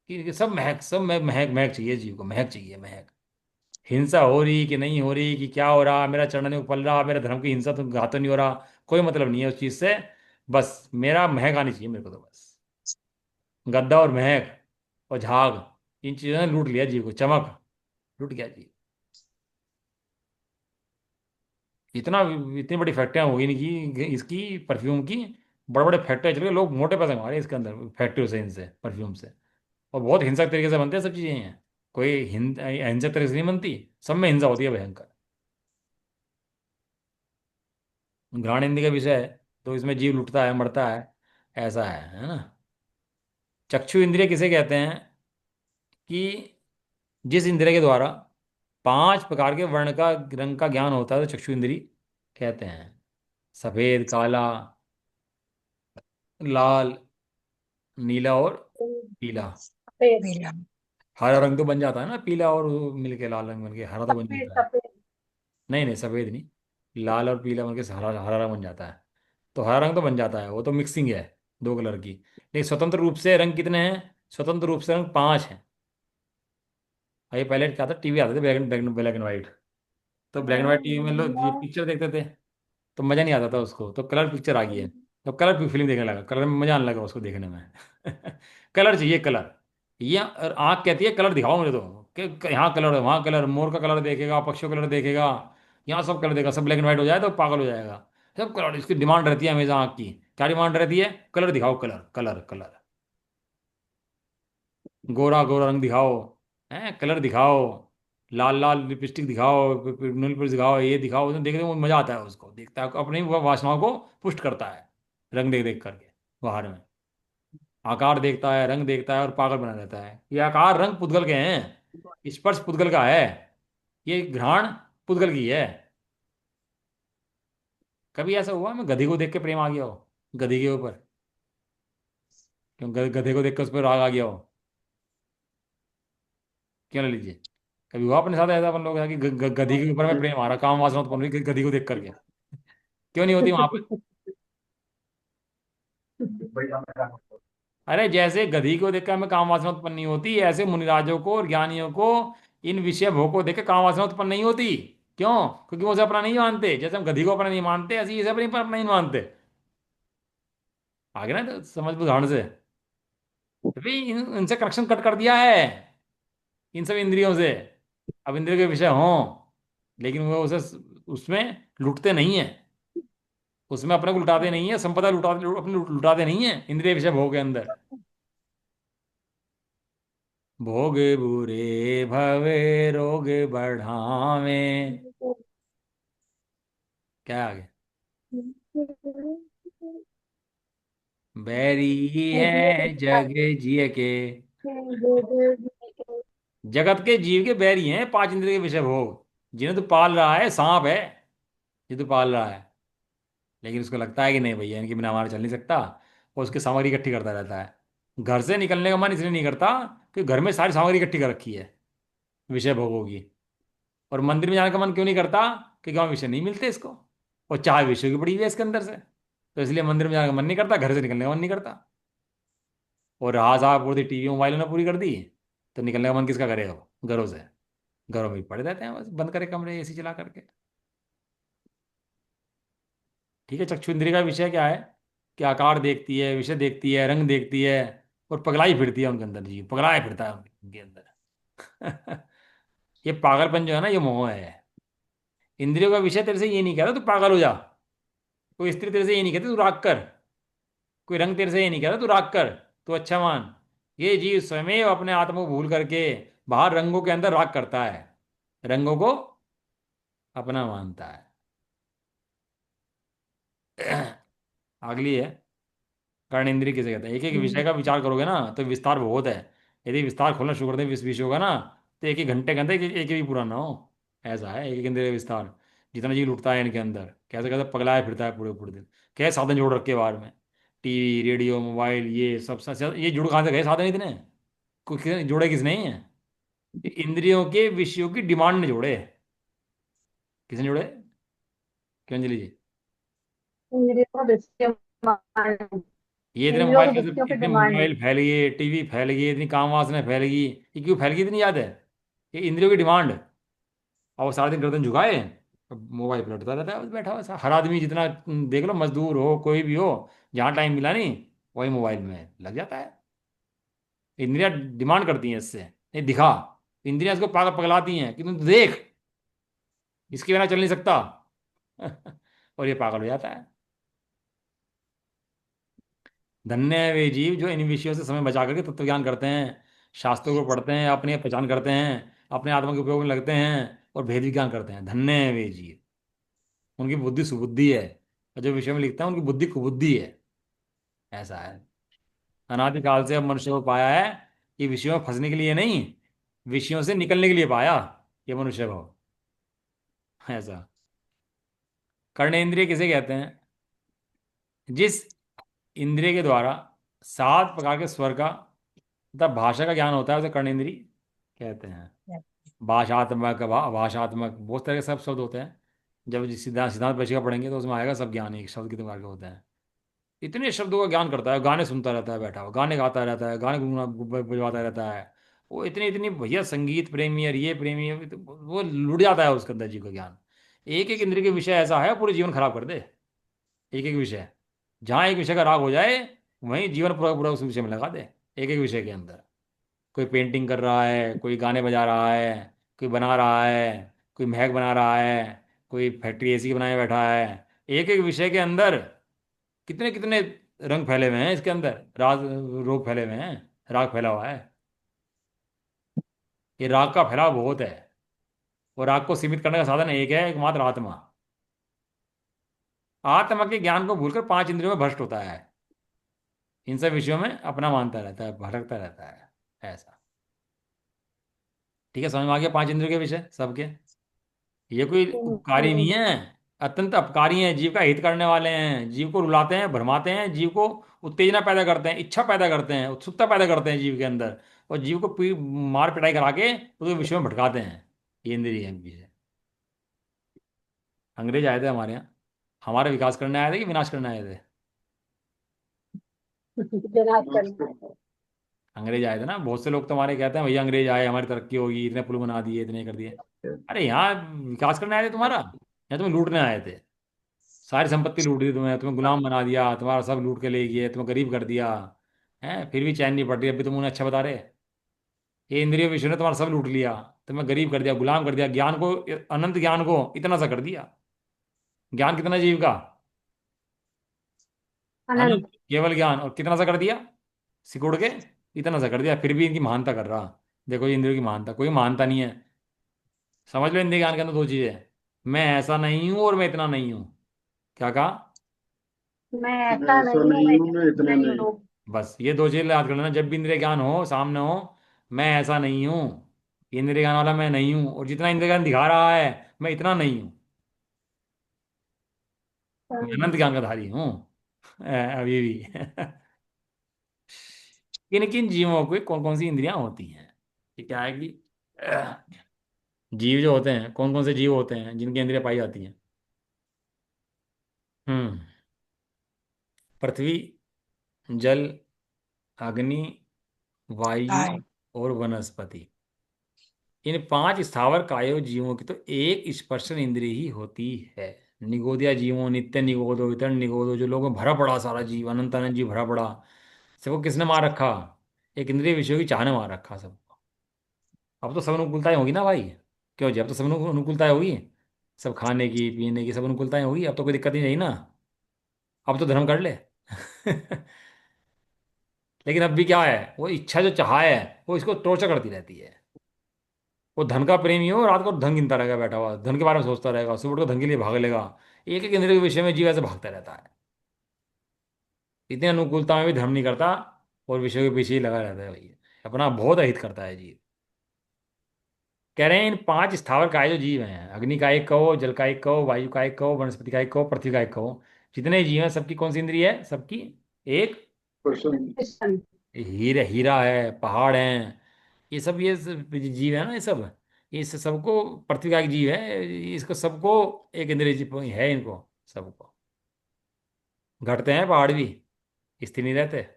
कि सब महक, सब महक महक चाहिए जीव को, महक चाहिए, महक। हिंसा हो रही कि नहीं हो रही, कि क्या हो रहा, मेरा चरण नहीं उपल रहा, मेरे धर्म की हिंसा तो घात तो नहीं हो रहा, कोई मतलब नहीं है उस चीज से। बस मेरा महक आनी चाहिए मेरे को, तो बस। गद्दा और महक और झाग, इन चीजों ने लूट लिया जीव को, चमक, लूट गया जीव। इतना, इतनी बड़ी फैक्ट्रियां होगी इनकी, इसकी परफ्यूम की। बड़े बड़े फैक्ट्री चल के लोग मोटे पैसे कमा रहे हैं इसके अंदर, फैक्ट्री से, इनसे, परफ्यूम से। और बहुत हिंसक तरीके से बनते हैं सब चीजें हैं। कोई अहिंसक तरीके से नहीं बनती, सब में हिंसा होती है भयंकर। घ्राण इंद्रिय का विषय है, तो इसमें जीव लुटता है, मरता है, ऐसा है ना। चक्षु इंद्रिय किसे कहते हैं? कि जिस इंद्रिय के द्वारा 5 प्रकार के वर्ण का, रंग का ज्ञान होता है, तो चक्षु इंद्रिय कहते हैं। सफेद, काला, लाल, नीला और पीला। सफेद। पीला। हरा रंग तो बन जाता है ना, पीला और वो मिलके लाल रंग बन के हरा तो बन सफेद जाता है। सफेद। नहीं नहीं, सफेद नहीं, लाल और पीला बन के हरा, हरा रंग बन जाता है। तो हरा रंग तो बन जाता है, वो तो मिक्सिंग है दो कलर की। लेकिन स्वतंत्र रूप से रंग कितने हैं? स्वतंत्र रूप से रंग 5 हैं। और ये पहले क्या था, टीवी आते थे ब्लैक एंड व्हाइट। तो ब्लैक एंड व्हाइट टीवी में लोग ये पिक्चर देखते थे, तो मज़ा नहीं आता था उसको, तो कलर पिक्चर आ गई है। तो कलर फिल्म देखने लगा, कलर में मज़ा आने लगा उसको देखने में। कलर चाहिए, कलर। ये और आँख कहती है कलर दिखाओ मुझे, तो कि यहाँ कलर है, वहाँ कलर, मोर का कलर देखेगा, पक्षियों का कलर देखेगा, यहाँ सब कलर देखेगा, सब ब्लैक एंड व्हाइट हो जाए तो पागल हो जाएगा। सब कलर, इसकी डिमांड रहती है हमेशा आँख की। क्या डिमांड रहती है? कलर दिखाओ, colour colour colour. Gora Gora रंग दिखाओ, हैं, कलर दिखाओ, लाल लाल लिपस्टिक दिखाओ, नेल पेंट दिखाओ, ये दिखाओ, उसमें देखने में मजा आता है, उसको देखता है, अपनी वासनाओं को पुष्ट करता है, रंग देख देख करके बाहर में। आकार देखता है, रंग देखता है, और पागल बना देता है। ये आकार रंग पुद्गल के हैं, स्पर्श पुद्गल का है, ये घ्राण पुद्गल की है। कभी ऐसा हुआ मैं गधी को देख के प्रेम आ गया हो, गधी के ऊपर? क्यों, गधे को देख कर उस पर राग आ गया हो? क्यों, ले लीजिए। कभी हुआ अपने साथ ऐसा, अपन लोग कि गधी के ऊपर में प्रेम आ रहा, काम वासना उत्पन्न हुई गधी को देख करके? क्यों नहीं होती वहां पे? अरे जैसे गधी को देखकर हमें काम वासना उत्पन्न नहीं होती, ऐसे मुनिराजों को और ज्ञानियों को इन विषय भोग को देखकर काम वासना उत्पन्न नहीं होती। क्यों? क्योंकि वो उसे अपना नहीं मानते, जैसे हम गधी को अपना नहीं मानते, ऐसे ही इसे अपनी अपना नहीं मानते। आगे ना, तो समझ उदाहरण से। तो भाई इनसे कनेक्शन कट कर दिया है, इन सब इंद्रियों से। अब इंद्रियों के विषय हों, लेकिन वो उसे, उसमें लुटते नहीं है, उसमें अपने को लुटाते नहीं है, संपदा अपनी लुटाते नहीं है इंद्रिय विषय भोग के अंदर। भोग बुरे भवे रोग बढ़ावे। क्या है आगे? बैरी है जग जिय के। जगत के जीव के बैरी हैं 5 इंद्रिय के विषय भोग, जिन्हें तू पाल रहा है, सांप है ये तू पाल रहा है। लेकिन उसको लगता है कि नहीं भैया, इनके बिना हमारा चल नहीं सकता, और उसकी सामग्री इकट्ठी करता रहता है। घर से निकलने का मन इसलिए नहीं करता कि घर में सारी सामग्री इकट्ठी कर रखी है विषय भोगों की। और मंदिर में जाने का मन क्यों नहीं करता? क्योंकि वहाँ विषय नहीं मिलते इसको, और चाह विषय की पड़ी हुई है इसके अंदर से। तो इसलिए मंदिर में जाने का मन नहीं करता, घर से निकलने का मन नहीं करता। और रहा साहब पूरी टीवी मोबाइल ने पूरी कर दी, तो निकलने का मन किसका करेगा? घरों से। घरों में ही पड़े रहते हैं बस, बंद करे कमरे, एसी चला करके। ठीक है, चक्षु इंद्रिय का विषय क्या है? कि आकार देखती है, विषय देखती है, रंग देखती है, और पगलाई फिरती है उनके अंदर, जी पगलाए फिरता है उनके अंदर। ये पागलपन जो है ना, ये मोह है। इंद्रियों का विषय तेरे से ये नहीं कहता तू पागल हो जा, कोई स्त्री तेरे से ये नहीं कहती तू राग कर, कोई रंग तेरे से ये नहीं कहता तू राग कर, तू अच्छा मान। ये जीव स्वयं अपने आत्मा को भूल करके बाहर रंगों के अंदर राग करता है, रंगों को अपना मानता है। अगली है, कर्ण इंद्रिय किसे कहते हैं? एक एक विषय का विचार करोगे ना तो विस्तार बहुत है। यदि विस्तार खोलना शुरू कर दें विषयों का ना, तो एक एक घंटे के अंदर एक भी पूरा ना हो। ऐसा है एक एक इंद्रिय का विस्तार। जितना जी लुटता है इनके अंदर, कैसे कैसे पगलाया फिरता है पूरे पूरे दिन। क्या साधन जोड़ रखे बाहर में, टीवी रेडियो मोबाइल ये सब ये जुड़ कहाँ से गए साधन इतने। जोड़े किसने ही है, ये इंद्रियों के विषयों की डिमांड ने जोड़े। किसने जोड़े, क्यों अंजलि जी। इंद्रियों को विषयों की ये इतने इंद्रियों मोबाइल को कैसे, विषयों की इतने डिमांड है। मोबाइल फैल गए, टीवी फैल गई, इतनी काम वासना फैल गई, ये क्यों फैल गई इतनी याद है। ये इंद्रियों की डिमांड। और वो सारा दिन गर्दन झुकाए, अब मोबाइल पर लटका रहता है बस बैठा हुआ हर आदमी जितना देख लो, मजदूर हो कोई भी हो, जहाँ टाइम मिला नहीं वही मोबाइल में लग जाता है। इंद्रियां डिमांड करती हैं इससे, नहीं दिखा। इंद्रियां इसको पागल पगलाती हैं कि तुम तो देख, इसके बिना चल नहीं सकता। और ये पागल हो जाता है। धन्य है वे जीव जो इन विषयों से समय बचा करके तत्व ज्ञान करते हैं, शास्त्रों को पढ़ते हैं, अपनी पहचान करते हैं, अपने आत्मा के उपयोग में लगते हैं और भेद विज्ञान करते हैं। धन्य है वे जीव, उनकी बुद्धि सुबुद्धि है, और जो विषय में लिखते हैं उनकी बुद्धि कुबुद्धि है। ऐसा है। अनादिकाल से अब मनुष्य को पाया है कि विषयों में फंसने के लिए नहीं, विषयों से निकलने के लिए पाया ये मनुष्य को। ऐसा। कर्णेंद्रिय किसे कहते हैं, जिस इंद्रिय के द्वारा 7 प्रकार के स्वर का तथा भाषा का ज्ञान होता है उसे कर्णेंद्रिय कहते हैं। भाषात्मक भाषात्मक बहुत तरह के सब शब्द होते हैं। जब सिद्धांत सिद्धांत परिचय का पढ़ेंगे तो उसमें आएगा सब ज्ञान एक शब्द कितने प्रकार के होते हैं। इतने शब्दों का ज्ञान करता है, गाने सुनता रहता है बैठा हुआ, गाने गाता रहता है, गाने बजवाता रहता है। वो इतनी इतनी भैया संगीत प्रेमी और ये प्रेमी है, तो वो लुट जाता है उसके अंदर जीव का ज्ञान। एक एक इंद्रिय के विषय ऐसा है पूरे जीवन खराब कर दे। एक एक विषय, जहाँ एक विषय का राग हो जाए वहीं जीवन पूरा पूरा उस विषय में लगा दे। एक एक विषय के अंदर कोई पेंटिंग कर रहा है, कोई गाने बजा रहा है, कोई बना रहा है, कोई महक बना रहा है, कोई फैक्ट्री एसी बनाए बैठा है। एक एक विषय के अंदर कितने कितने रंग फैले हुए हैं इसके अंदर, राग रोग फैले हुए हैं, राग फैला हुआ है। ये राग का फैलाव बहुत है। और राग को सीमित करने का साधन एक है, एकमात्र आत्मा। आत्मा के ज्ञान को भूलकर 5 इंद्रियों में भ्रष्ट होता है, इन सब विषयों में अपना मानता रहता है, भटकता रहता है। ऐसा। ठीक है, समझ में आ गया 5 इंद्रियों के विषय सबके। ये कोई उपकारी नहीं है, अत्यंत अपकारी हैं, जीव का हित करने वाले हैं, जीव को रुलाते हैं भरमाते हैं, जीव को उत्तेजना पैदा करते हैं, इच्छा पैदा करते हैं, उत्सुकता पैदा करते हैं जीव के अंदर। और जीव को मार पिटाई करा के उसके विषय में भटकाते हैं। ये इंद्रिय हैं विषय। अंग्रेज आए थे हमारे यहाँ, हमारा विकास करने आए थे कि विनाश करने आए थे। विनाश नाच करना। करना। अंग्रेज आए थे ना, बहुत से लोग तो हमारे कहते हैं भैया अंग्रेज आए हमारी तरक्की होगी, इतने पुल बना दिए, इतने कर दिए। अरे यहाँ विकास करने आए थे तुम्हारा, या तुम्हें लूटने आए थे। सारी संपत्ति लूट दी तुम्हें, तुम्हें गुलाम बना दिया, तुम्हारा सब लूट के ले गए, तुम्हें गरीब कर दिया। है फिर भी चैन नहीं पड़ रही, अभी तुम उन्हें अच्छा बता रहे। ये इंद्रिय विषय ने तुम्हारा सब लूट लिया, तुम्हें गरीब कर दिया, गुलाम कर दिया, ज्ञान को, अनंत ज्ञान को इतना सा कर दिया। ज्ञान कितना जीव का, अनंत। अनंत केवल ज्ञान, और कितना सा कर दिया, सिकुड़ के इतना सा कर दिया। फिर भी इनकी महानता कर रहा। देखो ये इंद्रियों की महानता, कोई महानता नहीं है। समझ लो इंद्रिय ज्ञान के अंदर 2 चीजें, मैं ऐसा नहीं हूं और मैं इतना नहीं हूं। क्या कहा, मैं मैं ऐसा ऐसा नहीं हूँ, नहीं मैं हूँ, मैं इतना इतना नहीं नहीं। हूँ। बस ये 2 चीजें याद कर लेना जब भी इंद्रिय ज्ञान हो सामने हो। मैं ऐसा नहीं हूं, ये इंद्रिय ज्ञान वाला मैं नहीं हूं, और जितना इंद्रिय ज्ञान दिखा रहा है मैं इतना नहीं हूं। मैं अनंत ज्ञान का धारी हूँ अभी भी। किन किन जीवों को कौन कौन सी इंद्रियां होती हैं। ये क्या है कि जीव जो होते हैं, कौन कौन से जीव होते हैं जिनकी इंद्रियां पाई जाती हैं। हम्म। पृथ्वी, जल, अग्नि, वायु काय और वनस्पति। इन 5 स्थावर कायो जीवों की तो एक स्पर्शन इंद्रिय ही होती है। निगोदिया जीवों, नित्य निगोदो, इतर निगोदो, जो लोगों में भरा पड़ा सारा जीव, अनंत अनंत जीव भरा पड़ा, सबको किसने मार रखा, एक इंद्रिय विषयों की चाह ने मार रखा सबको। अब तो सब अनुकूलताएं होगी ना भाई, क्यों जी, अब तो सब अनुकूलताएं होगी, सब खाने की पीने की सब अनुकूलताएं होगी, अब तो कोई दिक्कत नहीं रही ना। अब तो धर्म कर ले। लेकिन अब भी क्या है, वो इच्छा जो चाह है वो इसको टॉर्चर करती रहती है। वो धन का प्रेमी हो, रात को धन गिनता रहेगा बैठा हुआ, धन के बारे में सोचता रहेगा, सुबह उठ को धन के लिए भाग लेगा। एक एक इंद्रिय के विषय में जीव ऐसे भागता रहता है। इतनी अनुकूलता में भी धर्म नहीं करता, और विषय के पीछे ही लगा रहता है भैया। अपना बहुत अहित करता है जीव। कह रहे हैं इन पांच स्थावर काय जो जीव हैं, अग्नि का एक कहो, जल का एक कहो, वायु का एक कहो, वनस्पति का एक कहो, पृथ्वी का एक कहो, जितने जीव हैं सबकी कौन सी इंद्रिय है? सबकी एक। क्वेश्चन। कृष्ण। हीरे हीरा है, पहाड़ हैं, ये सब जीव है ना, ये सब, इस सबको, पृथ्वी का एक जीव है, इसको सबको एक इंद्रिय है, इनको सबको। घटते हैं पहाड़ भी, स्थिर नहीं रहते।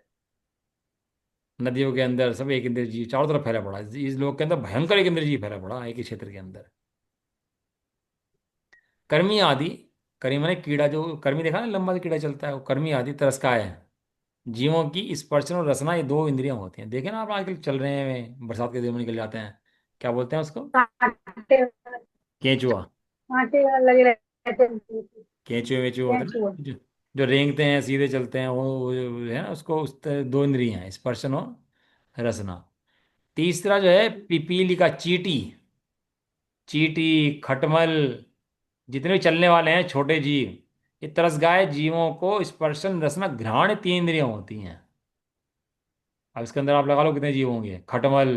नदियों के अंदर सब एक इंद्रिय जीव चारों तरफ फैला पड़ा है, इस लोग के अंदर भयंकर एक इंद्रिय जीव फैला पड़ा है, एक ही क्षेत्र के अंदर। कर्मी आदि, कर्मी माने कीड़ा, जो कर्मी देखा ना, लंबा सा कीड़ा चलता है, वो कर्मी आदि तरसकाय है। जीवों की स्पर्शन और रसना, ये दो इंद्रियां होती हैं। देखे ना आप, आजकल चल रहे हैं, बरसात के दिन में निकल जाते हैं, क्या बोलते हैं उसको? कांटे केंचुआ। कांटे लगे रहते हैं। केंचुए वेचुए होते हैं केंचुआ। ना, जो रेंगते हैं, सीधे चलते हैं, वो है ना, उसको दो इंद्रियां हैं, स्पर्शन और रसना। तीसरा जो है पिपीली का चींटी, चींटी, खटमल, जितने भी चलने वाले हैं छोटे जीव, ये तरसगाय जीवों को स्पर्शन रसना घ्राण तीन इंद्रियां होती हैं। अब इसके अंदर आप लगा लो कितने जीव होंगे, खटमल,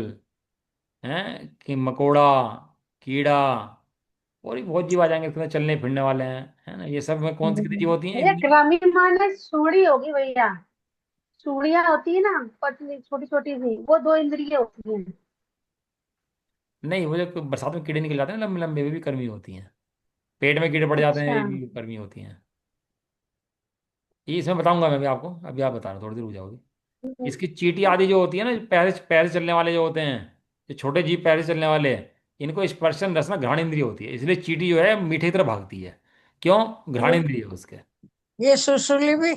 हैं कि मकोड़ा, कीड़ा, और भी बहुत जीव आ जाएंगे इसके अंदर, चलने फिरने वाले हैं, है ना, ये सब में कौन सी कितनी जीव होती हैं? भैया ग्रामीण माने सूढ़ी होगी भैया। सूढ़ियाँ होती है ना, पतली छोटी छोटी सी, वो दो इंद्रिय होती हैं। नहीं, वो जो बरसात में कीड़े निकल जाते हैं ना लंबे लंबे, वे भी कर्मी होती हैं। पेट में कीड़े पड़ जाते हैं, अच्छा। ये भी कर्मी होती हैं। ये इसमें बताऊंगा मैं भी आपको, अभी आप बता रहे हो, थोड़ी देर रुक जाओगे। इसकी चींटी आदि जो होती है ना, पैर पैर से चलने वाले जो होते हैं, जो छोटे जीव पैर से चलने वाले, इनको स्पर्शन रसना घ्राण इंद्रिय होती है, इसलिए चींटी जो है मीठे की तरफ भागती है। क्यों? घ्राण इंद्रिय है उसके। ये सुसुली भी।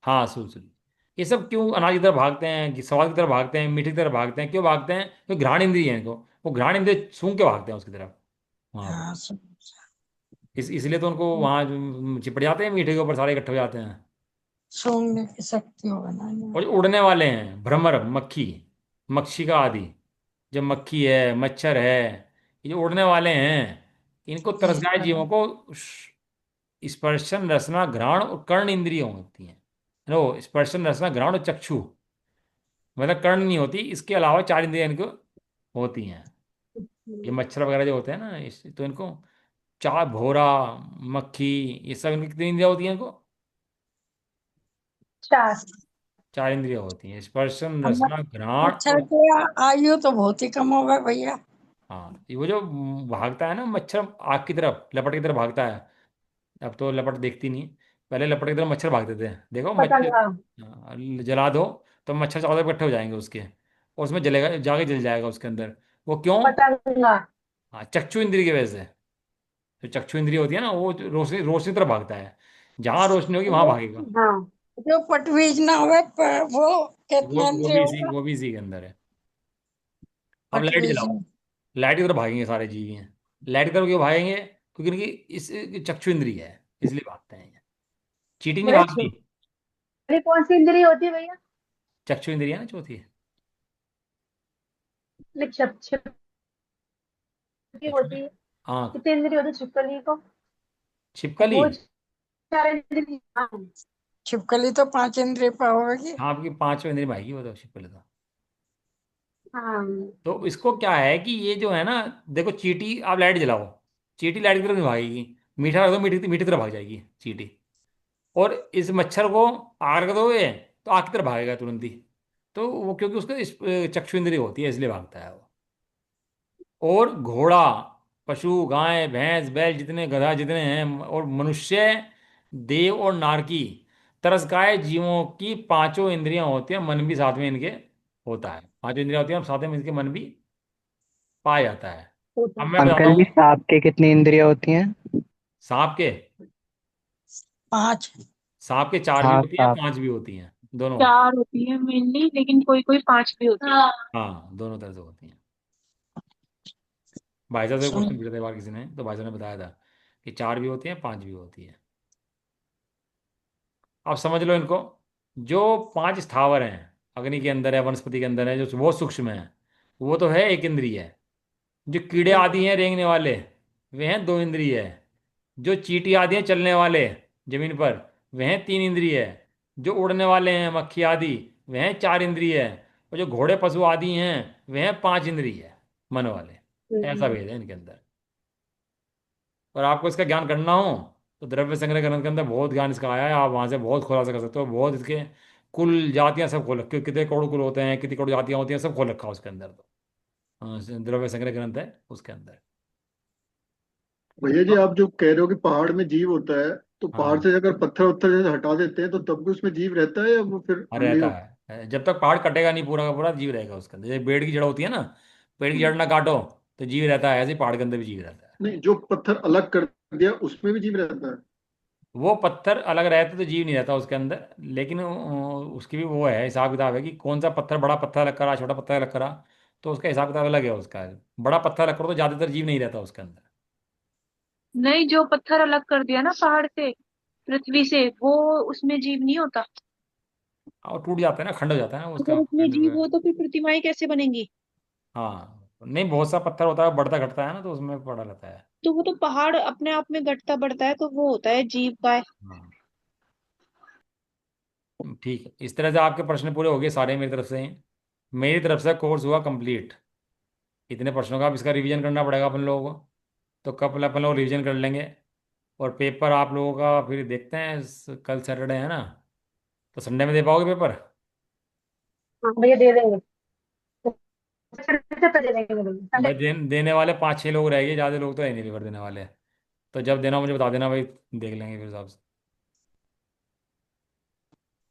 हाँ, सुलसुली। ये सब क्यों अनाज की तरफ भागते हैं, कि स्वाद की तरफ भागते हैं, मीठे की तरफ भागते हैं? क्यों भागते हैं? क्योंकि घ्राण इंद्रिय है इनको, वो घ्राण इंद्रिय सूंघ के भागते हैं उसकी तरफ, वहां पर। हाँ, इसलिए तो उनको वहां चिपट जाते हैं मीठे के ऊपर, सारे इकट्ठे हो जाते हैं। सूंघने की शक्ति हो बनाने। और जो उड़ने वाले हैं, भ्रमर, मक्खी, मक्षिका आदि, जो मक्खी है, मच्छर है, ये जो उड़ने वाले हैं, इनको ये तरसगाय जीवों को स्पर्शन रसना घ्राण और कर्ण इंद्रिय होती हैं। नो, स्पर्शन रसना घ्राण और चक्षु, मतलब कर्ण नहीं होती, इसके अलावा चार इंद्रियां इनको होती हैं। ये मच्छर वगैरह जो होते हैं ना, तो इनको चार, भोरा, मक्खी, ये सब इनकी कितनी इंद्रियां होती हैं इनको? चार। चार इंद्रियां होती हैं, स्पर्शन अब रसना घ्राण मच्छर और। की आयु तो बहुत ही कम होगा भैया। हाँ, ये वो जो भागता है ना मच्छर, आग की तरफ, लपट की तरफ भागता है। अब तो लपट देखती नहीं, पहले लपट की तरफ मच्छर भागते थे, देखो मच्छर। पतंगा। हाँ, जला दो तो मच्छर चारों तरफ इकट्ठे हो जाएंगे उसके, और उसमें जलेगा, जाके जल जाएगा उसके अंदर। वो क्यों? पतंगा। हाँ, चक्षु इंद्रिय की वजह से। जो चक्षु इंद्रिय होती है ना, वो रोशनी, रोशनी की तरफ भागता है, जहां रोशनी होगी वहां जो भागेगा। हाँ। जो पटवीज ना हुए वो वो कितना वो इंद्रिय भी इसी होगा? वो भी इसी के अंदर है। अब लाइट पटवीज जलाओ, में। लाइट की तरफ भागेंगे सारे जीव हैं। लाइट की तरफ क्यों भागेंगे? क्योंकि इनकी इस चक्षु इंद्रिय है, इसलिए भागते हैं ये। चींटी नहीं बोले भागती। छोटी कौन सी इंद्री होती है भैया? चक्षु इंद्रिय है ना चौथी। नहीं, छिपकली चक्षु होती है। आँख। कितनी इंद्री होती है छिपकली को? छिपकली। वो चार इंद्री। हाँ। छिपकली तो पांच इंद्रिय पर होगी। हाँ, आपकी पांचवें इंद्रिय में आएगी वो तो, छिपकली तो। हाँ। तो इसको क्या है कि ये जो है ना, देखो चींटी, आप लाइट जलाओ, चींटी लाइट की तरफ नहीं भागेगी। मीठा रख दो, मीठी मीठी तरफ भाग जाएगी चींटी। और इस मच्छर को आग रख दोगे तो आग की तरफ भागेगा तुरंत ही। तो वो क्योंकि उसका चक्षु इंद्रिय होती है, इसलिए भागता है वो। और घोड़ा, पशु, गाय, भैंस, बैल, जितने गधा जितने हैं, और मनुष्य, देव और नारकी, तरसगाय जीवों की पांचों इंद्रियां होती हैं, मन भी साथ में इनके होता है। पांचों इंद्रियां होती हैं और साथ में इनके मन भी पाया जाता है। होता अब है। मैं बताता अंकल हूँ। जी, सांप के कितनी इंद्रियां होती हैं? सांप के, पांच। सांप के चार भी हाँ, होती हैं, सांप। पांच भी होती हैं, दोनों होती चार होती है मेनली, लेकिन कोई कोई पांच भी होती है। हैं। हाँ, दोनों तरह से होती हैं। भाई साहब से सुन। क्वेश्चन पूछा था एक बार किसी ने, तो भाई साहब ने बताया था कि चार भी होती हैं, पांच भी होती हैं। अब समझ लो इनको। जो पांच स्थावर हैं, अग्नि के अंदर है, वनस्पति के अंदर है, जो वो सूक्ष्म है, वो तो है एक इंद्रिय है। जो कीड़े आदि हैं रेंगने वाले, वे हैं दो इंद्रिय है। जो चींटी आदि हैं चलने वाले जमीन पर, वे हैं तीन इंद्रिय है। जो उड़ने वाले हैं, मक्खी आदि, वे हैं चार इंद्रिय है। और जो घोड़े पशु आदि हैं वे हैं 5 इंद्रिय मन वाले। ऐसा भेद है इनके अंदर। और आपको इसका ज्ञान करना हो तो द्रव्य संग्रह ग्रंथ के अंदर बहुत ज्ञान इसका आया है, आप वहां से बहुत खुलासा कर सकते हो। बहुत इसके कुल जातियां सब खोल रखी, कितने करोड़ कुल होते हैं, कितनी करोड़ जातियां होती हैं, सब खोल रखा है उसके अंदर। तो द्रव्य संग्रह ग्रंथ है उसके अंदर। भैया जी, तो आप जो कह रहे हो कि पहाड़ में जीव होता है, तो पहाड़ हाँ, से अगर पत्थर वत्थर जैसे हटा देते हैं तो तब भी उसमें जीव रहता है या वो फिर हाँ नहीं रहता होता? है। जब तक पहाड़ कटेगा नहीं पूरा का पूरा, जीव रहेगा उसके अंदर। जैसे पेड़ की जड़ होती है ना, पेड़ की जड़ ना काटो तो जीव रहता है, ऐसे ही पहाड़ के अंदर भी जीव रहता है। नहीं, जो पत्थर अलग कर दिया उसमें भी जीव रहता है? वो पत्थर अलग रहते तो जीव नहीं रहता उसके अंदर, लेकिन उसकी भी वो है, हिसाब किताब है कि कौन सा पत्थर, बड़ा पत्थर अलग करा, छोटा पत्थर अलग करा, तो उसका हिसाब किताब अलग है उसका। बड़ा पत्थर अलग करो तो ज़्यादातर जीव नहीं रहता उसके अंदर। नहीं, जो पत्थर अलग कर दिया ना पहाड़ से, पृथ्वी से, वो उसमें जीव नहीं होता। और टूट जाता है ना, खंड हो जाता है ना उसका अगर उसमें खंड जीव हो तो फिर प्रतिमाएं कैसे बनेंगी? हाँ, नहीं बहुत सा पत्थर होता है बढ़ता घटता है ना, तो उसमें पड़ा रहता है। तो वो तो पहाड़ अपने आप में घटता बढ़ता है, तो वो होता है जीव का है। हाँ ठीक है, इस तरह से आपके प्रश्न पूरे हो गए सारे मेरी तरफ से। मेरी तरफ से कोर्स हुआ कंप्लीट। इतने प्रश्नों का अब इसका रिवीजन करना पड़ेगा अपन लोगों को। तो कल अपन लोग रिवीजन कर लेंगे। और पेपर आप लोगों का फिर देखते हैं, कल सैटरडे है ना, तो संडे में दे पाओगे पेपर? हाँ भैया दे देंगे। संडे पे दे देंगे भैया, संडे। भाई देने वाले 5-6 लोग रह गए, ज़्यादा लोग तो है नहीं पेपर देने वाले। तो जब देना मुझे बता देना भाई, देख लेंगे फिर हिसाब से।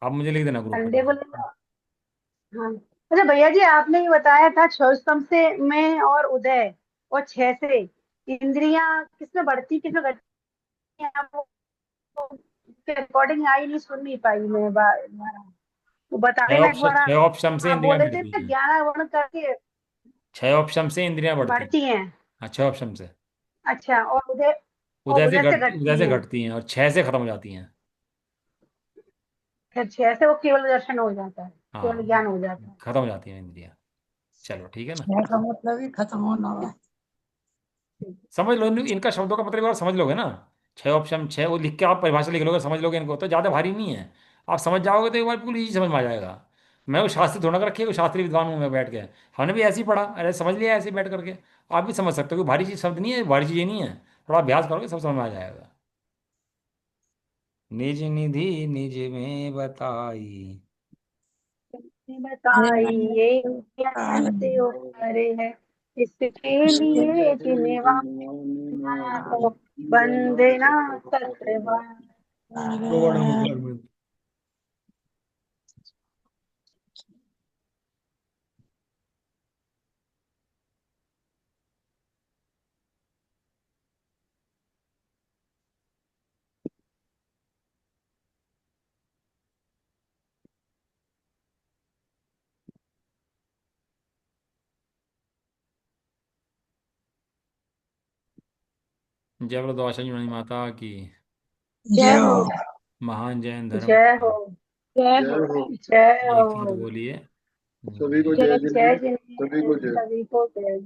आप मुझे लिख देना ग्रुप पे संडे को ले टेंशन। लो। हाँ। अच्छा भैया जी, आपने ये बताया था छह स्तंभ से में और उदय और छह से इंद्रियां किसमें बढ़ती किसमें घटती हैं, आप वो रिकॉर्डिंग आई नहीं, सुन नहीं पाई मैं वो बता देना एक बार। 6 ऑप्शन से आप इंद्रियां बोले थे बढ़ती ना हैं। 11 वर्ण करके 6 ऑप्शन से इंद्रियां बढ़ती हैं। बढ़ती हैं। हाँ 6 ऑप्शन से। अच्छा, और उदय से उदय घटती से हैं। घटती हैं और 6 से खत्म हो जाती हैं। फिर छह से वो केवल दर्शन हो जाता है, केवल हाँ ज्ञान हो जाता है। खत्म हो जाती हैं इंद्रियां। चलो ठीक है ना। छह का मतलब ही खत्म होना है। समझ लो इनका शब्दों का मतलब एक बार समझ लोगे ना। 6 ऑप्शन, 6 वो लिख के आप परिभाषा लिख लोगे, समझ लोगे इनको तो ज़्यादा भारी नहीं है। आप समझ जाओगे तो एक बार बिल्कुल इजी समझ में आ जाएगा। मैं वो शास्त्री थोड़ा कर रखी है, वो शास्त्री विद्वान हूँ मैं बैठ के। हमने भी ऐसे ही पढ़ा, अरे समझ लिया ऐसे ही बैठ करके। आप भी समझ सकते हो कि भारी चीज़ शब्द नहीं है, भारी चीज़ ये नहीं है। थोड़ा अभ्यास करोगे सब समझ में आ जाएगा। निज निधि निज में बताई। बताइए ज्ञान से उतारे है, इसके लिए जिन्हें को वंदना सत्यवान। प्रवण मुखर। जय बोलो द्वाशा माता की। जय हो। महान जैन धर्म जय की। हो। जय जय हो। हो। जय एक साथ हो। बोलिए। सभी को जय। जय जय जय जिनेन्द्र, सभी को जिनेन्द्र, जय। सभी को जय।